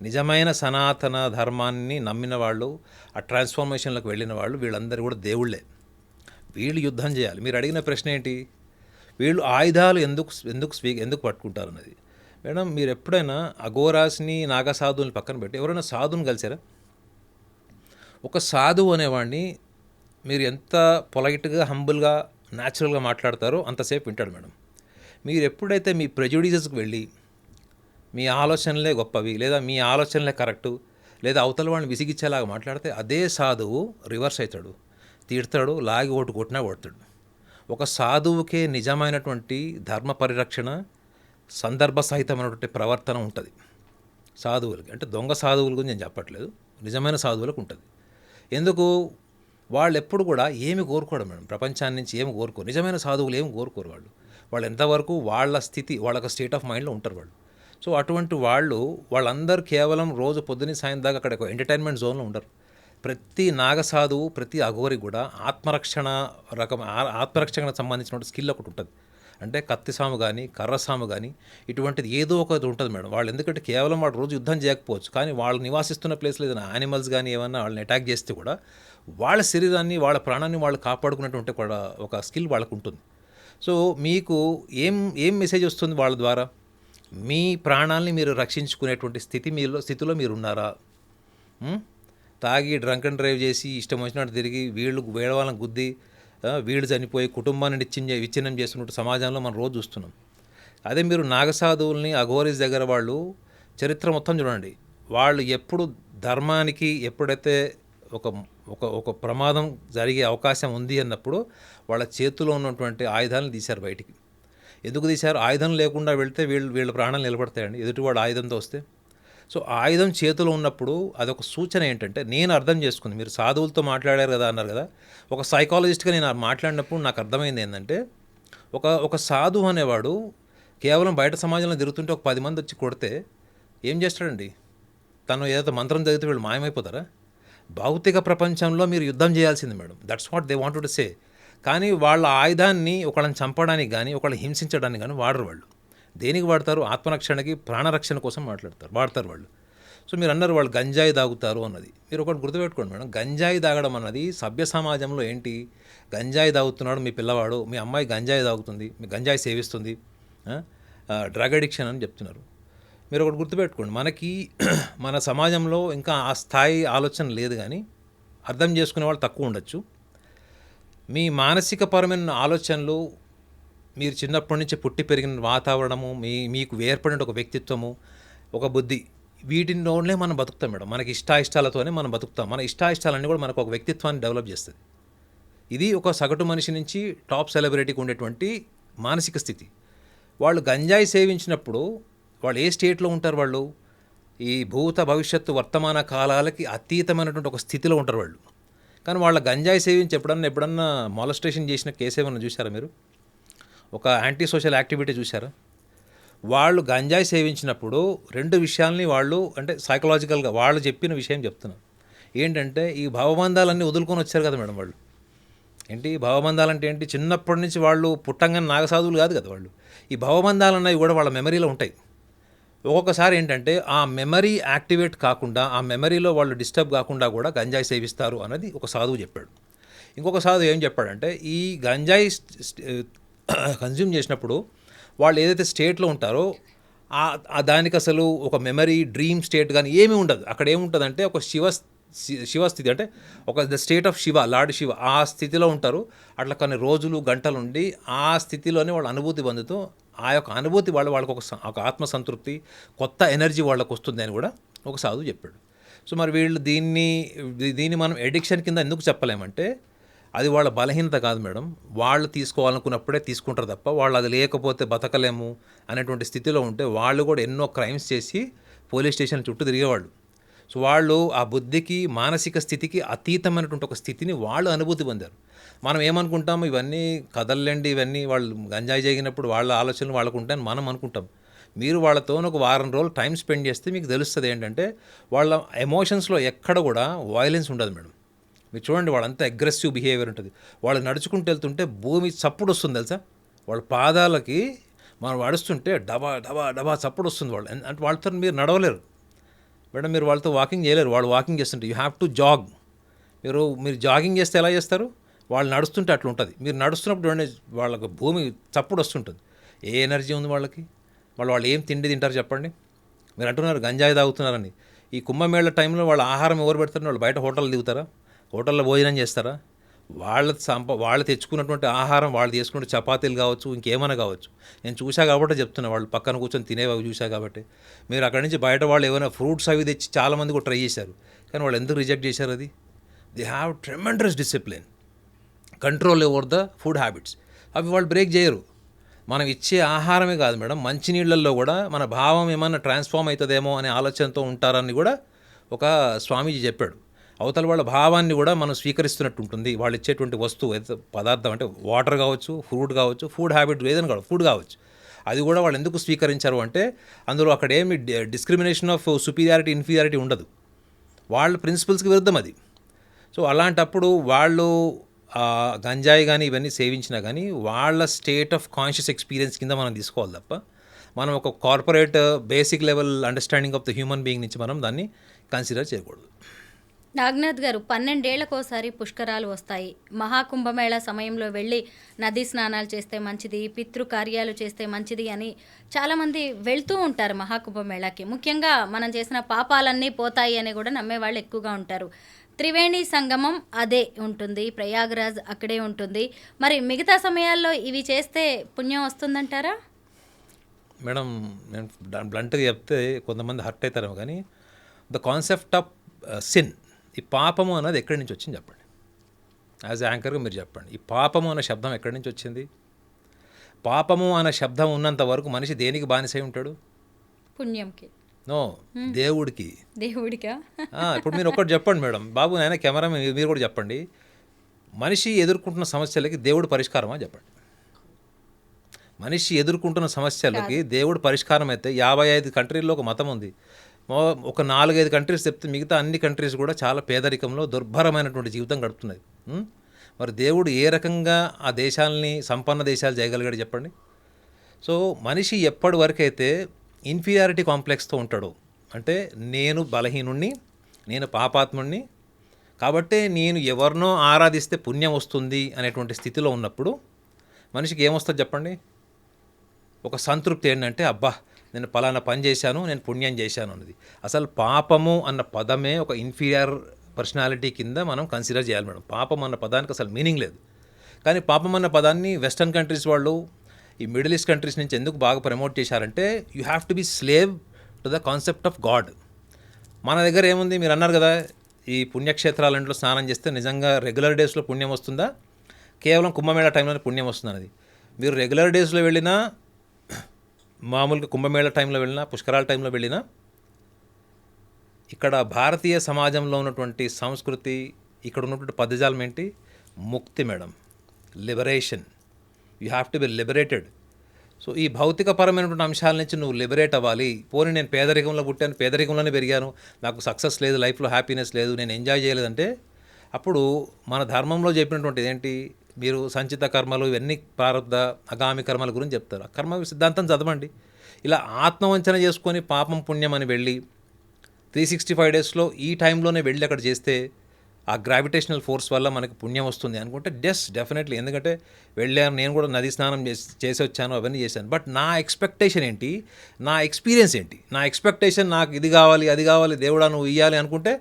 నిజమైన సనాతన ధర్మాన్ని నమ్మిన వాళ్ళు, ఆ ట్రాన్స్ఫార్మేషన్లకు వెళ్ళిన వాళ్ళు, వీళ్ళందరూ కూడా దేవుళ్ళే. వీళ్ళు యుద్ధం చేయాలి. మీరు అడిగిన ప్రశ్న ఏంటి, వీళ్ళు ఆయుధాలు ఎందుకు పట్టుకుంటారు అన్నది. మేడం, మీరు ఎప్పుడైనా అఘోరాస్ని, నాగసాధువుని పక్కన పెట్టి ఎవరైనా సాధువుని కలిసారా? ఒక సాధువు అనేవాడిని మీరు ఎంత పొలైట్గా, హంబుల్గా, న్యాచురల్గా మాట్లాడతారో అంతసేపు వింటాడు మేడం. మీరు ఎప్పుడైతే మీ ప్రెజుడిసెస్కి వెళ్ళి మీ ఆలోచనలే గొప్పవి, లేదా మీ ఆలోచనలే కరెక్టు, లేదా అవతల వాడిని విసిగిచ్చేలాగా మాట్లాడితే అదే సాధువు రివర్స్ అవుతాడు, తీడతాడు, లాగి ఓటు కొట్టినా కొడతాడు. ఒక సాధువుకే నిజమైనటువంటి ధర్మ పరిరక్షణ, సందర్భ సహితమైనటువంటి ప్రవర్తన ఉంటుంది సాధువులకి. అంటే దొంగ సాధువుల గురించి నేను చెప్పట్లేదు, నిజమైన సాధువులకు ఉంటుంది. ఎందుకు? వాళ్ళు ఎప్పుడు కూడా ఏమి కోరుకోరు మేడం, ప్రపంచాన్ని నుంచి ఏమి కోరుకోరు. నిజమైన సాధువులు ఏమి కోరుకోరు. వాళ్ళు ఎంతవరకు వాళ్ళ స్థితి, వాళ్ళ స్టేట్ ఆఫ్ మైండ్లో ఉంటారు వాళ్ళు. సో అటువంటి వాళ్ళందరూ కేవలం రోజు పొద్దున్న సాయం దాకా అక్కడ ఒక ఎంటర్టైన్మెంట్ జోన్లో ఉండరు. ప్రతి నాగసాధువు, ప్రతి అఘోరికి కూడా ఆత్మరక్షణకు సంబంధించిన స్కిల్ ఒకటి ఉంటుంది. అంటే కత్తిసాము కానీ, కర్రసాము కానీ, ఇటువంటిది ఏదో ఒకటి ఉంటుంది మేడం. వాళ్ళు ఎందుకంటే కేవలం వాడు రోజు యుద్ధం చేయకపోవచ్చు, కానీ వాళ్ళు నివాసిస్తున్న ప్లేస్లో ఏదైనా యానిమల్స్ కానీ ఏమన్నా వాళ్ళని అటాక్ చేస్తే కూడా వాళ్ళ శరీరాన్ని, వాళ్ళ ప్రాణాన్ని వాళ్ళు కాపాడుకునేటువంటి కూడా ఒక స్కిల్ వాళ్ళకు ఉంటుంది. సో మీకు ఏం మెసేజ్ వస్తుంది వాళ్ళ ద్వారా? మీ ప్రాణాలని మీరు రక్షించుకునేటువంటి స్థితిలో మీరు ఉన్నారా? తాగి డ్రంక్ అండ్ డ్రైవ్ చేసి ఇష్టం వచ్చినట్టు తిరిగి వేరే వాళ్ళని గుద్ది వీళ్ళు చనిపోయి కుటుంబాన్ని విచ్ఛిన్నం చేస్తున్నట్టు సమాజంలో మనం రోజు చూస్తున్నాం. అదే మీరు నాగసాధువుల్ని, అఘోరీస్ దగ్గర వాళ్ళు చరిత్ర మొత్తం చూడండి. వాళ్ళు ఎప్పుడు ధర్మానికి ఎప్పుడైతే ఒక ప్రమాదం జరిగే అవకాశం ఉంది అన్నప్పుడు వాళ్ళ చేతిలో ఉన్నటువంటి ఆయుధాలను తీశారు బయటికి. ఎందుకు తీశారు? ఆయుధం లేకుండా వెళ్తే వీళ్ళ ప్రాణాలు నిలబడతాయండి, ఎదుటివాడు ఆయుధంతో వస్తే. సో ఆయుధం చేతిలో ఉన్నప్పుడు అదొక సూచన ఏంటంటే, నేను అర్థం చేసుకుంది, మీరు సాధువులతో మాట్లాడారు కదా అన్నారు కదా, ఒక సైకాలజిస్ట్గా నేను మాట్లాడినప్పుడు నాకు అర్థమైంది ఏంటంటే, ఒక సాధువు అనేవాడు కేవలం బయట సమాజంలో తిరుగుతుంటే ఒక 10 మంది వచ్చి కొడితే ఏం చేస్తాడండి? తను ఏదైతే మంత్రం చదివితే వీళ్ళు మాయమైపోతారా? భౌతిక ప్రపంచంలో మీరు యుద్ధం చేయాల్సింది madam. That's what they want to say. కానీ వాళ్ళ ఆయుధాన్ని ఒకళ్ళని చంపడానికి కానీ ఒకళ్ళని హింసించడానికి కానీ వాడరు వాళ్ళు. దేనికి వాడతారు? ఆత్మరక్షణకి, ప్రాణరక్షణ కోసం వాడతారు వాళ్ళు. సో మీరు అన్నారు వాళ్ళు గంజాయి తాగుతారు అన్నది. మీరు ఒకటి గుర్తుపెట్టుకోండి మేడం, గంజాయి తాగడం అన్నది సభ్య సమాజంలో ఏంటి? గంజాయి తాగుతున్నాడు మీ పిల్లవాడు, మీ అమ్మాయి గంజాయి తాగుతుంది, మీ గంజాయి సేవిస్తుంది, డ్రగ్ అడిక్షన్ అని చెప్తున్నారు. మీరు ఒకటి గుర్తుపెట్టుకోండి, మనకి మన సమాజంలో ఇంకా ఆ స్థాయి ఆలోచన లేదు, కానీ అర్థం చేసుకునే వాళ్ళు తక్కువ ఉండొచ్చు. మీ మానసికపరమైన ఆలోచనలు, మీరు చిన్నప్పటి నుంచి పుట్టి పెరిగిన వాతావరణము, మీకు ఏర్పడిన ఒక వ్యక్తిత్వము, ఒక బుద్ధి, వీటిలోనే మనం బతుకుతాం మేడం. మనకి ఇష్టాయిష్టాలతోనే మనం బతుకుతాం. మన ఇష్టాయిష్టాలన్నీ కూడా మనకు ఒక వ్యక్తిత్వాన్ని డెవలప్ చేస్తుంది. ఇది ఒక సగటు మనిషి నుంచి టాప్ సెలబ్రిటీకి ఉండేటువంటి మానసిక స్థితి. వాళ్ళు గంజాయి సేవించినప్పుడు వాళ్ళు ఏ స్టేట్లో ఉంటారు? వాళ్ళు ఈ భూత భవిష్యత్తు వర్తమాన కాలాలకి అతీతమైనటువంటి ఒక స్థితిలో ఉంటారు వాళ్ళు. కానీ వాళ్ళ గంజాయి సేవించి ఎప్పుడన్నా మాలస్ట్రేషన్ చేసిన కేసు ఏమన్నా చూసారా మీరు? ఒక యాంటీ సోషల్ యాక్టివిటీ చూసారా? వాళ్ళు గంజాయి సేవించినప్పుడు 2 విషయాల్ని వాళ్ళు, అంటే సైకలాజికల్గా వాళ్ళు చెప్పిన విషయం చెప్తున్నారు. ఏంటంటే ఈ భావబంధాలన్నీ వదులుకొని వచ్చారు కదా మేడం వాళ్ళు. ఏంటి భావబంధాలంటే ఏంటి? చిన్నప్పటి నుంచి వాళ్ళు పుట్టంగానే నాగసాధువులు కాదు కదా వాళ్ళు. ఈ భావబంధాలు అన్నవి కూడా వాళ్ళ మెమరీలో ఉంటాయి. ఒక్కొక్కసారి ఏంటంటే ఆ మెమరీ యాక్టివేట్ కాకుండా, ఆ మెమరీలో వాళ్ళు డిస్టర్బ్ కాకుండా కూడా గంజాయి సేవిస్తారు అన్నది ఒక సాధువు చెప్పాడు. ఇంకొక సాధువు ఏం చెప్పాడంటే, ఈ గంజాయి కన్జ్యూమ్ చేసినప్పుడు వాళ్ళు ఏదైతే స్టేట్లో ఉంటారో దానికి అసలు ఒక మెమరీ, డ్రీమ్ స్టేట్ కానీ ఏమీ ఉండదు. అక్కడ ఏముంటుందంటే ఒక శివస్థితి, అంటే ఒక the state of Shiva, lord Shiva, ఆ స్థితిలో ఉంటారు. అట్లా కొన్ని రోజులు గంటలు ఉండి ఆ స్థితిలోనే వాళ్ళు అనుభూతి పొందుతూ, ఆ యొక్క అనుభూతి వాళ్ళకి ఒక ఆత్మసంతృప్తి, కొత్త ఎనర్జీ వాళ్ళకు వస్తుంది అని కూడా ఒక సాధువు చెప్పాడు. సో మరి వీళ్ళు దీన్ని మనం ఎడిక్షన్ కింద ఎందుకు చెప్పలేమంటే, అది వాళ్ళ బలహీనత కాదు మేడం. వాళ్ళు తీసుకోవాలనుకున్నప్పుడే తీసుకుంటారు తప్ప, వాళ్ళు అది లేకపోతే బతకలేము అనేటువంటి స్థితిలో ఉంటే వాళ్ళు కూడా ఎన్నో క్రైమ్స్ చేసి పోలీస్ స్టేషన్ చుట్టూ తిరిగేవాళ్ళు. సో వాళ్ళు ఆ బుద్ధికి, మానసిక స్థితికి అతీతమైనటువంటి ఒక స్థితిని వాళ్ళు అనుభూతి పొందారు. మనం ఏమనుకుంటాము, ఇవన్నీ కదల్లేండి, ఇవన్నీ వాళ్ళు గంజాయి జరిగినప్పుడు వాళ్ళ ఆలోచనలు వాళ్ళకు ఉంటాయని మనం అనుకుంటాం. మీరు వాళ్ళతో ఒక వారం రోజులు టైం స్పెండ్ చేస్తే మీకు తెలుస్తుంది ఏంటంటే వాళ్ళ ఎమోషన్స్లో ఎక్కడ కూడా వాయిలెన్స్ ఉండదు మేడం. మీరు చూడండి, వాళ్ళంతా అగ్రెసివ్ బిహేవియర్ ఉంటుంది. వాళ్ళు నడుచుకుంటూ వెళ్తుంటే భూమి చప్పుడు వస్తుంది తెలుసా? వాళ్ళ పాదాలకి మనం నడుస్తుంటే డబా డబా డబా చప్పుడు వస్తుంది. వాళ్ళు అంటే వాళ్ళతో మీరు నడవలేరు మేడం, మీరు వాళ్ళతో వాకింగ్ చేయలేరు. వాళ్ళు వాకింగ్ చేస్తుంటే యూ హ్యావ్ టు జాగ్. మీరు జాగింగ్ చేస్తే ఎలా చేస్తారు? వాళ్ళు నడుస్తుంటే అట్లా ఉంటుంది. మీరు నడుస్తున్నప్పుడు వాళ్ళకి భూమి చప్పుడు వస్తుంటుంది. ఏ ఎనర్జీ ఉంది వాళ్ళకి? వాళ్ళు ఏం తిండి తింటారు చెప్పండి? మీరు అంటున్నారు గంజాయి తాగుతున్నారని. ఈ కుంభమేళ టైంలో వాళ్ళ ఆహారం ఎవరు పెడతారు? వాళ్ళు బయట హోటల్ దిగుతారా? హోటల్లో భోజనం చేస్తారా? వాళ్ళు తెచ్చుకున్నటువంటి ఆహారం, వాళ్ళు చేసుకున్న చపాతీలు కావచ్చు, ఇంకేమైనా కావచ్చు. నేను చూసా కాబట్టి చెప్తున్నా, వాళ్ళు పక్కన కూర్చొని తినేవి చూసా కాబట్టి. మీరు అక్కడి నుంచి బయట వాళ్ళు ఏమైనా ఫ్రూట్స్ అవి తెచ్చి చాలామంది కూడా ట్రై చేశారు. కానీ వాళ్ళు ఎందుకు రిజెక్ట్ చేశారు? అది they have tremendous discipline, control over the food habits. అవి వాళ్ళు బ్రేక్ చేయరు. మనం ఇచ్చే ఆహారమే కాదు మేడం, మంచినీళ్ళల్లో కూడా మన భావం ఏమన్నా ట్రాన్స్ఫార్మ్ అవుతుందేమో అనే ఆలోచనతో ఉంటారని కూడా ఒక స్వామీజీ చెప్పాడు. అవతల వాళ్ళ భావాన్ని కూడా మనం స్వీకరిస్తున్నట్టు ఉంటుంది. వాళ్ళు ఇచ్చేటువంటి వస్తువు ఏదైతే పదార్థం, అంటే వాటర్ కావచ్చు, ఫ్రూట్ కావచ్చు, ఫుడ్ హ్యాబిట్ ఏదైనా కావచ్చు, ఫుడ్ కావచ్చు, అది కూడా వాళ్ళు ఎందుకు స్వీకరించారు అంటే అందులో అక్కడ ఏమి డిస్క్రిమినేషన్ ఆఫ్ సుపీరియారిటీ, ఇన్ఫీరియారిటీ ఉండదు. వాళ్ళ ప్రిన్సిపల్స్కి విరుద్ధం అది. సో అలాంటప్పుడు వాళ్ళు గంజాయి కానీ ఇవన్నీ సేవించినా కానీ వాళ్ళ స్టేట్ ఆఫ్ కాన్షియస్ ఎక్స్పీరియన్స్ కింద మనం తీసుకోవాలి తప్ప, మనం ఒక corporate basic level understanding of the human being నుంచి మనం దాన్ని కన్సిడర్ చేయకూడదు. నాగనాథ్ గారు, 12 ఏళ్లకోసారి పుష్కరాలు వస్తాయి. మహాకుంభమేళ సమయంలో వెళ్ళి నదీ స్నానాలు చేస్తే మంచిది, పితృకార్యాలు చేస్తే మంచిది అని చాలామంది వెళ్తూ ఉంటారు మహాకుంభమేళాకి. ముఖ్యంగా మనం చేసిన పాపాలన్నీ పోతాయి అని కూడా నమ్మేవాళ్ళు ఎక్కువగా ఉంటారు. త్రివేణి సంగమం అదే ఉంటుంది, ప్రయాగరాజ్ అక్కడే ఉంటుంది. మరి మిగతా సమయాల్లో ఇవి చేస్తే పుణ్యం వస్తుందంటారా? మేడం, నేను బ్లంట్గా చెప్తే కొంతమంది హర్ట్ అవుతారేమో, కానీ ద కాన్సెప్ట్ ఆఫ్ సిన్, ఈ పాపము అన్నది ఎక్కడి నుంచి వచ్చింది చెప్పండి? యాజ్ యాంకర్గా మీరు చెప్పండి. ఈ పాపము అనే శబ్దం ఎక్కడి నుంచి వచ్చింది? పాపము అనే శబ్దం ఉన్నంత వరకు మనిషి దేనికి బానిసై ఉంటాడు? పుణ్యంకి. నో, దేవుడికి. దేవుడికా? ఇప్పుడు మీరు ఒకటి చెప్పండి మేడం, బాబు నాయన కెమెరా మీరు కూడా చెప్పండి, మనిషి ఎదుర్కొంటున్న సమస్యలకి దేవుడు పరిష్కారమా చెప్పండి? మనిషి ఎదుర్కొంటున్న సమస్యలకి దేవుడు పరిష్కారం అయితే 55 కంట్రీల్లో ఒక మతం ఉంది. ఒక 4-5 కంట్రీస్ చెప్తే మిగతా అన్ని కంట్రీస్ కూడా చాలా పేదరికంలో దుర్భరమైనటువంటి జీవితం గడుపుతున్నాయి. మరి దేవుడు ఏ రకంగా ఆ దేశాలని సంపన్న దేశాలు చేయగలిగాడు చెప్పండి. సో మనిషి ఎప్పటి వరకైతే ఇన్ఫీరియారిటీ కాంప్లెక్స్తో ఉంటాడో, అంటే నేను బలహీనుణ్ణి, నేను పాపాత్ముణ్ణి, కాబట్టి నేను ఎవరినో ఆరాధిస్తే పుణ్యం వస్తుంది అనేటువంటి స్థితిలో ఉన్నప్పుడు మనిషికి ఏమొస్తుంది చెప్పండి? ఒక సంతృప్తి ఏంటంటే అబ్బా నేను పలానా పని చేశాను, నేను పుణ్యం చేశాను అన్నది. అసలు పాపము అన్న పదమే ఒక ఇన్ఫీరియర్ పర్సనాలిటీ కింద మనం కన్సిడర్ చేయాలి మేడం. పాపం అన్న పదానికి అసలు మీనింగ్ లేదు. కానీ పాపం అన్న పదాన్ని వెస్టర్న్ కంట్రీస్ వాళ్ళు ఈ మిడిల్ ఈస్ట్ కంట్రీస్ నుంచి ఎందుకు బాగా ప్రమోట్ చేశారంటే you have to be slave to the concept of God. మన దగ్గర ఏముంది, మీరు అన్నారు కదా ఈ పుణ్యక్షేత్రాలంట్లో స్నానం చేస్తే నిజంగా రెగ్యులర్ డేస్లో పుణ్యం వస్తుందా, కేవలం కుంభమేళా టైంలోనే పుణ్యం వస్తుంది అనేది. మీరు రెగ్యులర్ డేస్లో వెళ్ళినా, మామూలుగా కుంభమేళా టైంలో వెళ్ళినా, పుష్కరాల టైంలో వెళ్ళినా, ఇక్కడ భారతీయ సమాజంలో ఉన్నటువంటి సంస్కృతి, ఇక్కడ ఉన్నటువంటి పదజాలం ఏంటి? ముక్తి madam, liberation. You have to be liberated. So ఈ భౌతికపరమైనటువంటి అంశాల నుంచి నువ్వు లిబరేట్ అవ్వాలి. పోనీ నేను పేదరికంలో పుట్టాను, పేదరికంలోనే పెరిగాను, నాకు సక్సెస్ లేదు, లైఫ్లో హ్యాపీనెస్ లేదు, నేను ఎంజాయ్ చేయలేదంటే అప్పుడు మన ధర్మంలో చెప్పినటువంటిది ఏంటి? మీరు సంచిత కర్మలు ఇవన్నీ ప్రారంధ అగామి కర్మల గురించి చెప్తారు. ఆ కర్మ సిద్ధాంతం చదవండి. ఇలా ఆత్మవంచన చేసుకొని పాపం పుణ్యం అని వెళ్ళి 365 డేస్లో ఈ టైంలోనే వెళ్ళి అక్కడ చేస్తే ఆ గ్రావిటేషనల్ ఫోర్స్ వల్ల మనకి పుణ్యం వస్తుంది అనుకుంటే డెఫినెట్లీ. ఎందుకంటే వెళ్ళాను, నేను కూడా నది స్నానం చేసి వచ్చాను, అవన్నీ చేశాను. బట్ నా ఎక్స్పెక్టేషన్ ఏంటి, నా ఎక్స్పీరియన్స్ ఏంటి? నా ఎక్స్పెక్టేషన్ నాకు ఇది కావాలి, అది కావాలి, దేవుడా నువ్వు ఇవ్వాలి అనుకుంటే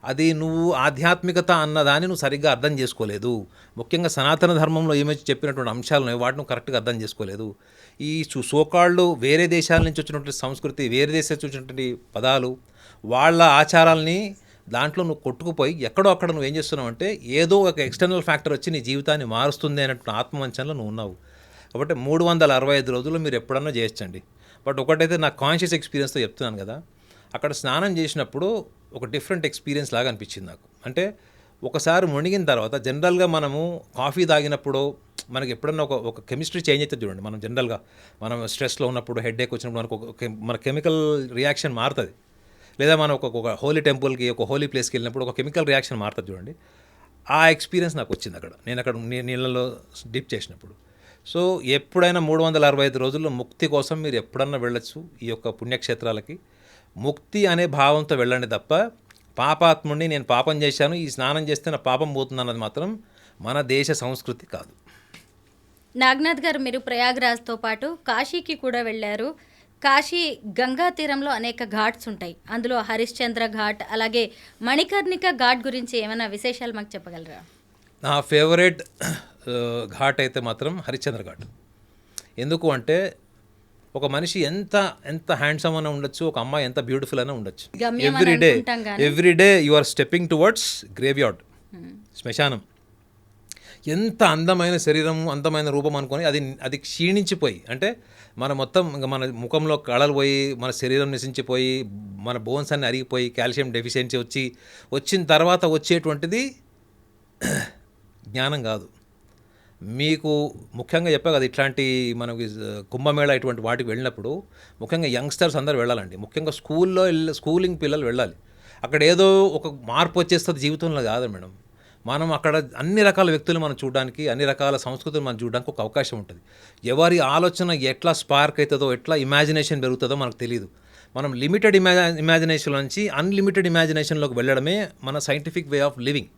అది నువ్వు ఆధ్యాత్మికత అన్నదాన్ని నువ్వు సరిగ్గా అర్థం చేసుకోలేదు. ముఖ్యంగా సనాతన ధర్మంలో ఏమైతే చెప్పినటువంటి అంశాలు ఉన్నాయి వాటిని కరెక్ట్గా అర్థం చేసుకోలేదు. ఈ సోకాళ్ళు వేరే దేశాల నుంచి వచ్చినటువంటి సంస్కృతి, వేరే దేశాల నుంచి వచ్చినటువంటి పదాలు, వాళ్ళ ఆచారాలని దాంట్లో నువ్వు కొట్టుకుపోయి ఎక్కడో అక్కడ నువ్వు ఏం చేస్తున్నావు అంటే ఏదో ఒక ఎక్స్టర్నల్ ఫ్యాక్టర్ వచ్చి నీ జీవితాన్ని మారుస్తుంది అన్నట్టు ఆత్మవంచనలో నువ్వు ఉన్నావు. కాబట్టి 365 రోజుల్లో మీరు ఎప్పుడన్నా చేయొచ్చండి. బట్ ఒకటైతే నా కాన్షియస్ ఎక్స్పీరియన్స్తో చెప్తున్నాను కదా, అక్కడ స్నానం చేసినప్పుడు ఒక డిఫరెంట్ ఎక్స్పీరియన్స్ లాగా అనిపించింది నాకు. అంటే ఒకసారి మునిగిన తర్వాత జనరల్గా మనము కాఫీ తాగినప్పుడు మనకి ఎప్పుడన్నా ఒక కెమిస్ట్రీ చేంజ్ అవుతుంది చూడండి. మనం జనరల్గా మనం స్ట్రెస్లో ఉన్నప్పుడు, హెడేక్ వచ్చినప్పుడు మనకు మన కెమికల్ రియాక్షన్ మారుతుంది. లేదా మనం ఒక హోలీ టెంపుల్కి, ఒక హోలీ ప్లేస్కి వెళ్ళినప్పుడు ఒక కెమికల్ రియాక్షన్ మారుతుంది చూడండి. ఆ ఎక్స్పీరియన్స్ నాకు వచ్చింది అక్కడ, నేను అక్కడ నీళ్ళలో డిప్ చేసినప్పుడు. సో ఎప్పుడైనా 365 రోజుల్లో ముక్తి కోసం మీరు ఎప్పుడన్నా వెళ్ళొచ్చు ఈ యొక్క పుణ్యక్షేత్రాలకి. ముక్తి అనే భావంతో వెళ్ళండి తప్ప పాపాత్ముడిని, నేను పాపం చేశాను, ఈ స్నానం చేస్తే నా పాపం పోతుంది అన్నది మాత్రం మన దేశ సంస్కృతి కాదు. నాగనాథ్ గారు, మీరు ప్రయాగ్రాజ్తో పాటు కాశీకి కూడా వెళ్ళారు. కాశీ గంగా తీరంలో అనేక ఘాట్స్ ఉంటాయి. అందులో హరిశ్చంద్ర ఘాట్, అలాగే మణికర్ణిక ఘాట్ గురించి ఏమైనా విశేషాలు మాకు చెప్పగలరా? నా ఫేవరెట్ ఘాట్ అయితే మాత్రం హరిశ్చంద్ర ఘాట్. ఎందుకు అంటే ఒక మనిషి ఎంత హ్యాండ్సమ్ అయినా ఉండొచ్చు, ఒక అమ్మాయి ఎంత బ్యూటిఫుల్ అయినా ఉండొచ్చు. Everyday you are stepping towards graveyard, శ్మశానం. ఎంత అందమైన శరీరం, అందమైన రూపం అనుకొని అది క్షీణించిపోయి, అంటే మన మొత్తం మన ముఖంలో కళలు పోయి, మన శరీరం నశించిపోయి, మన బోన్స్ అన్ని అరిగిపోయి, కాల్షియం డెఫిషియన్సీ వచ్చిన తర్వాత వచ్చేటువంటిది జ్ఞానం కాదు. మీకు ముఖ్యంగా చెప్పా కదా, ఇట్లాంటి మనకి కుంభమేళ ఇటువంటి వాటికి వెళ్ళినప్పుడు ముఖ్యంగా యంగ్స్టర్స్ అందరూ వెళ్ళాలండి. ముఖ్యంగా స్కూలింగ్ పిల్లలు వెళ్ళాలి. అక్కడ ఏదో ఒక మార్పు వచ్చేస్తుంది జీవితంలో కాదు మేడం. మనం అక్కడ అన్ని రకాల వ్యక్తులు మనం చూడడానికి, అన్ని రకాల సంస్కృతులు మనం చూడడానికి ఒక అవకాశం ఉంటుంది. ఎవరి ఆలోచన ఎట్లా స్పార్క్ అవుతుందో, ఎట్లా ఇమాజినేషన్ పెరుగుతుందో మనకు తెలియదు. మనం లిమిటెడ్ ఇమాజినేషన్ నుంచి అన్లిమిటెడ్ ఇమాజినేషన్లోకి వెళ్ళడమే మన సైంటిఫిక్ వే ఆఫ్ లివింగ్.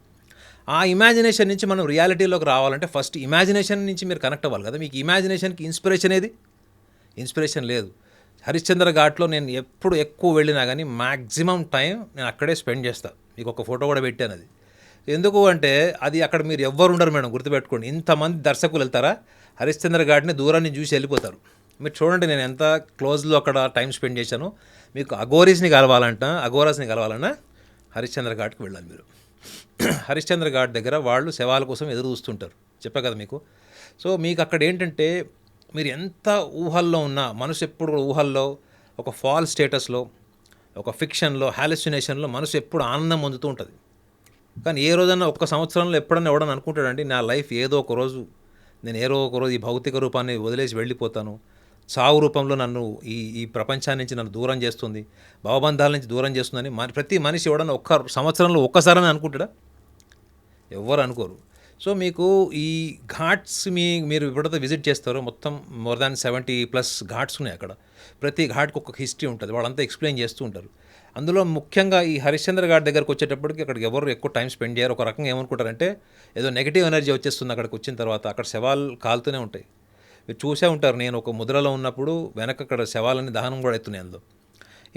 ఆ ఇమాజినేషన్ నుంచి మనం రియాలిటీలోకి రావాలంటే ఫస్ట్ ఇమాజినేషన్ నుంచి మీరు కనెక్ట్ అవ్వాలి కదా. మీకు ఇమాజినేషన్కి ఇన్స్పిరేషన్ లేదు. హరిశ్చంద్ర ఘాట్లో నేను ఎప్పుడు ఎక్కువ వెళ్ళినా కానీ మ్యాక్సిమం టైం నేను అక్కడే స్పెండ్ చేస్తాను. మీకు ఒక ఫోటో కూడా పెట్టాను. అది ఎందుకు అంటే అది అక్కడ మీరు ఎవ్వరు ఉండరు మేడం, గుర్తుపెట్టుకోండి. ఇంతమంది దర్శకులు వెళ్తారా, హరిశ్చంద్ర ఘాట్ని దూరాన్ని చూసి వెళ్ళిపోతారు. మీరు చూడండి నేను ఎంత క్లోజ్లో అక్కడ టైం స్పెండ్ చేశాను. మీకు అఘోరాస్ని కలవాలన్నా హరిశ్చంద్ర ఘాట్కి వెళ్ళాలి మీరు. హరిశ్చంద్ర ఘాట్ దగ్గర వాళ్ళు శవాల కోసం ఎదురు చూస్తుంటారు, చెప్పా కదా మీకు. సో మీకు అక్కడ ఏంటంటే మీరు ఎంత ఊహల్లో ఉన్నా, మనసు ఎప్పుడు ఊహల్లో, ఒక ఫాల్ స్టేటస్లో, ఒక ఫిక్షన్లో, హాలుసినేషన్లో మనసు ఎప్పుడు ఆనందం పొందుతూ ఉంటుంది. కానీ ఏ రోజన్నా ఒక్క సంవత్సరంలో ఎప్పుడన్నా ఎవడని అనుకుంటాడండి నా లైఫ్ ఏదో ఒక రోజు నేను ఏరో ఒకరోజు ఈ భౌతిక రూపాన్ని వదిలేసి వెళ్ళిపోతాను, చావు రూపంలో నన్ను ఈ ఈ ప్రపంచాన్ని నుంచి నన్ను దూరం చేస్తుంది, భావబంధాల నుంచి దూరం చేస్తుందని ప్రతి మనిషి ఎవడన్నా ఒక్క సంవత్సరంలో ఒక్కసారని అనుకుంటాడా? ఎవ్వరు అనుకోరు. సో మీకు ఈ ఘాట్స్ మీరు ఎప్పుడైతే విజిట్ చేస్తారో మొత్తం మోర్ దాన్ 70+ ఘాట్స్ ఉన్నాయి అక్కడ. ప్రతి ఘాట్కి ఒక హిస్టరీ ఉంటుంది, వాళ్ళంతా ఎక్స్ప్లెయిన్ చేస్తూ ఉంటారు. అందులో ముఖ్యంగా ఈ హరిశ్చంద్ర ఘాట్ దగ్గరకు వచ్చేటప్పటికి అక్కడికి ఎవరు ఎక్కువ టైం స్పెండ్ చేయరు. ఒక రకంగా ఏమనుకుంటారంటే ఏదో నెగిటివ్ ఎనర్జీ వచ్చేస్తుంది అక్కడికి వచ్చిన తర్వాత. అక్కడ శవాలు కాలుతూనే ఉంటాయి. మీరు చూసే ఉంటారు, నేను ఒక ముద్రలో ఉన్నప్పుడు వెనక అక్కడ శవాలని దహనం కూడా అవుతున్నాయి అందులో.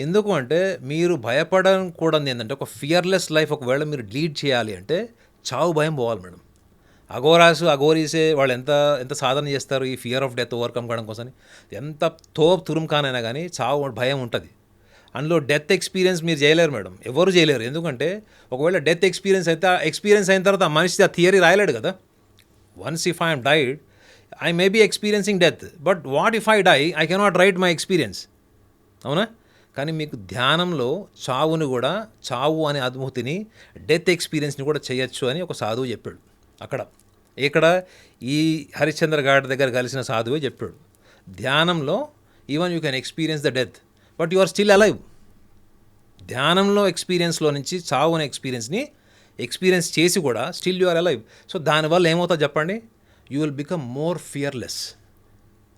ఎందుకు అంటే మీరు భయపడకూడదు ఏంటంటే ఒక ఫియర్లెస్ లైఫ్ ఒకవేళ మీరు లీడ్ చేయాలి అంటే చావు భయం పోవాలి మేడం. అఘోరీసే వాళ్ళు ఎంత ఎంత సాధన చేస్తారు ఈ ఫియర్ ఆఫ్ డెత్ ఓవర్కమ్ కావడం కోసం. ఎంత తురుంకానైనా కానీ చావు భయం ఉంటుంది. అందులో డెత్ ఎక్స్పీరియన్స్ మీరు చేయలేరు మేడం, ఎవరు చేయలేరు. ఎందుకంటే ఒకవేళ డెత్ ఎక్స్పీరియన్స్ అయిన తర్వాత ఆ మనిషి ఆ థియరీ రాయలేడు కదా. Once if I'm died I may be experiencing death, but what if I die I cannot write my experience. అవునా? కానీ మీకు ధ్యానంలో చావు అనే అనుభూతిని, డెత్ ఎక్స్పీరియన్స్ని కూడా చేయొచ్చు అని ఒక సాధువు చెప్పాడు ఇక్కడ ఈ హరిశ్చంద్ర ఘాట్ దగ్గర కలిసిన సాధువే చెప్పాడు. ధ్యానంలో even you can experience the death but you are still alive. ధ్యానంలో ఎక్స్పీరియన్స్లో నుంచి చావు అనే ఎక్స్పీరియన్స్ చేసి కూడా still you are alive. So దానివల్ల ఏమవుతుందో చెప్పండి, you will become more fearless.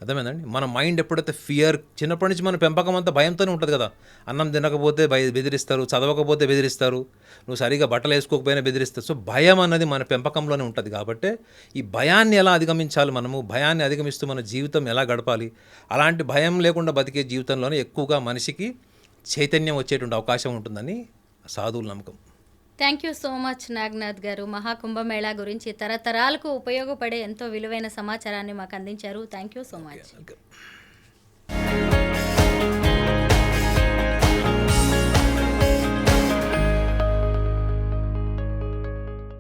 అర్థమైందండి? మన మైండ్ ఎప్పుడైతే చిన్నప్పటి నుంచి మన పెంపకం అంతా భయంతోనే ఉంటుంది కదా. అన్నం తినకపోతే బెదిరిస్తారు, చదవకపోతే బెదిరిస్తారు, నువ్వు సరిగా బట్టలు వేసుకోకపోయినా బెదిరిస్తారు. సో భయం అన్నది మన పెంపకంలోనే ఉంటుంది. కాబట్టి ఈ భయాన్ని ఎలా అధిగమించాలి, భయాన్ని అధిగమిస్తూ మన జీవితం ఎలా గడపాలి, అలాంటి భయం లేకుండా బతికే జీవితంలోనే ఎక్కువగా మనిషికి చైతన్యం వచ్చేటువంటి అవకాశం ఉంటుందని సాధువుల నమ్మకం. Thank you so much Naganath గారు. మహాకుంభమేళా గురించి తరతరాలకు ఉపయోగపడే ఎంతో విలువైన సమాచారాన్ని మాకు అందించారు. Thank you so much. Welcome.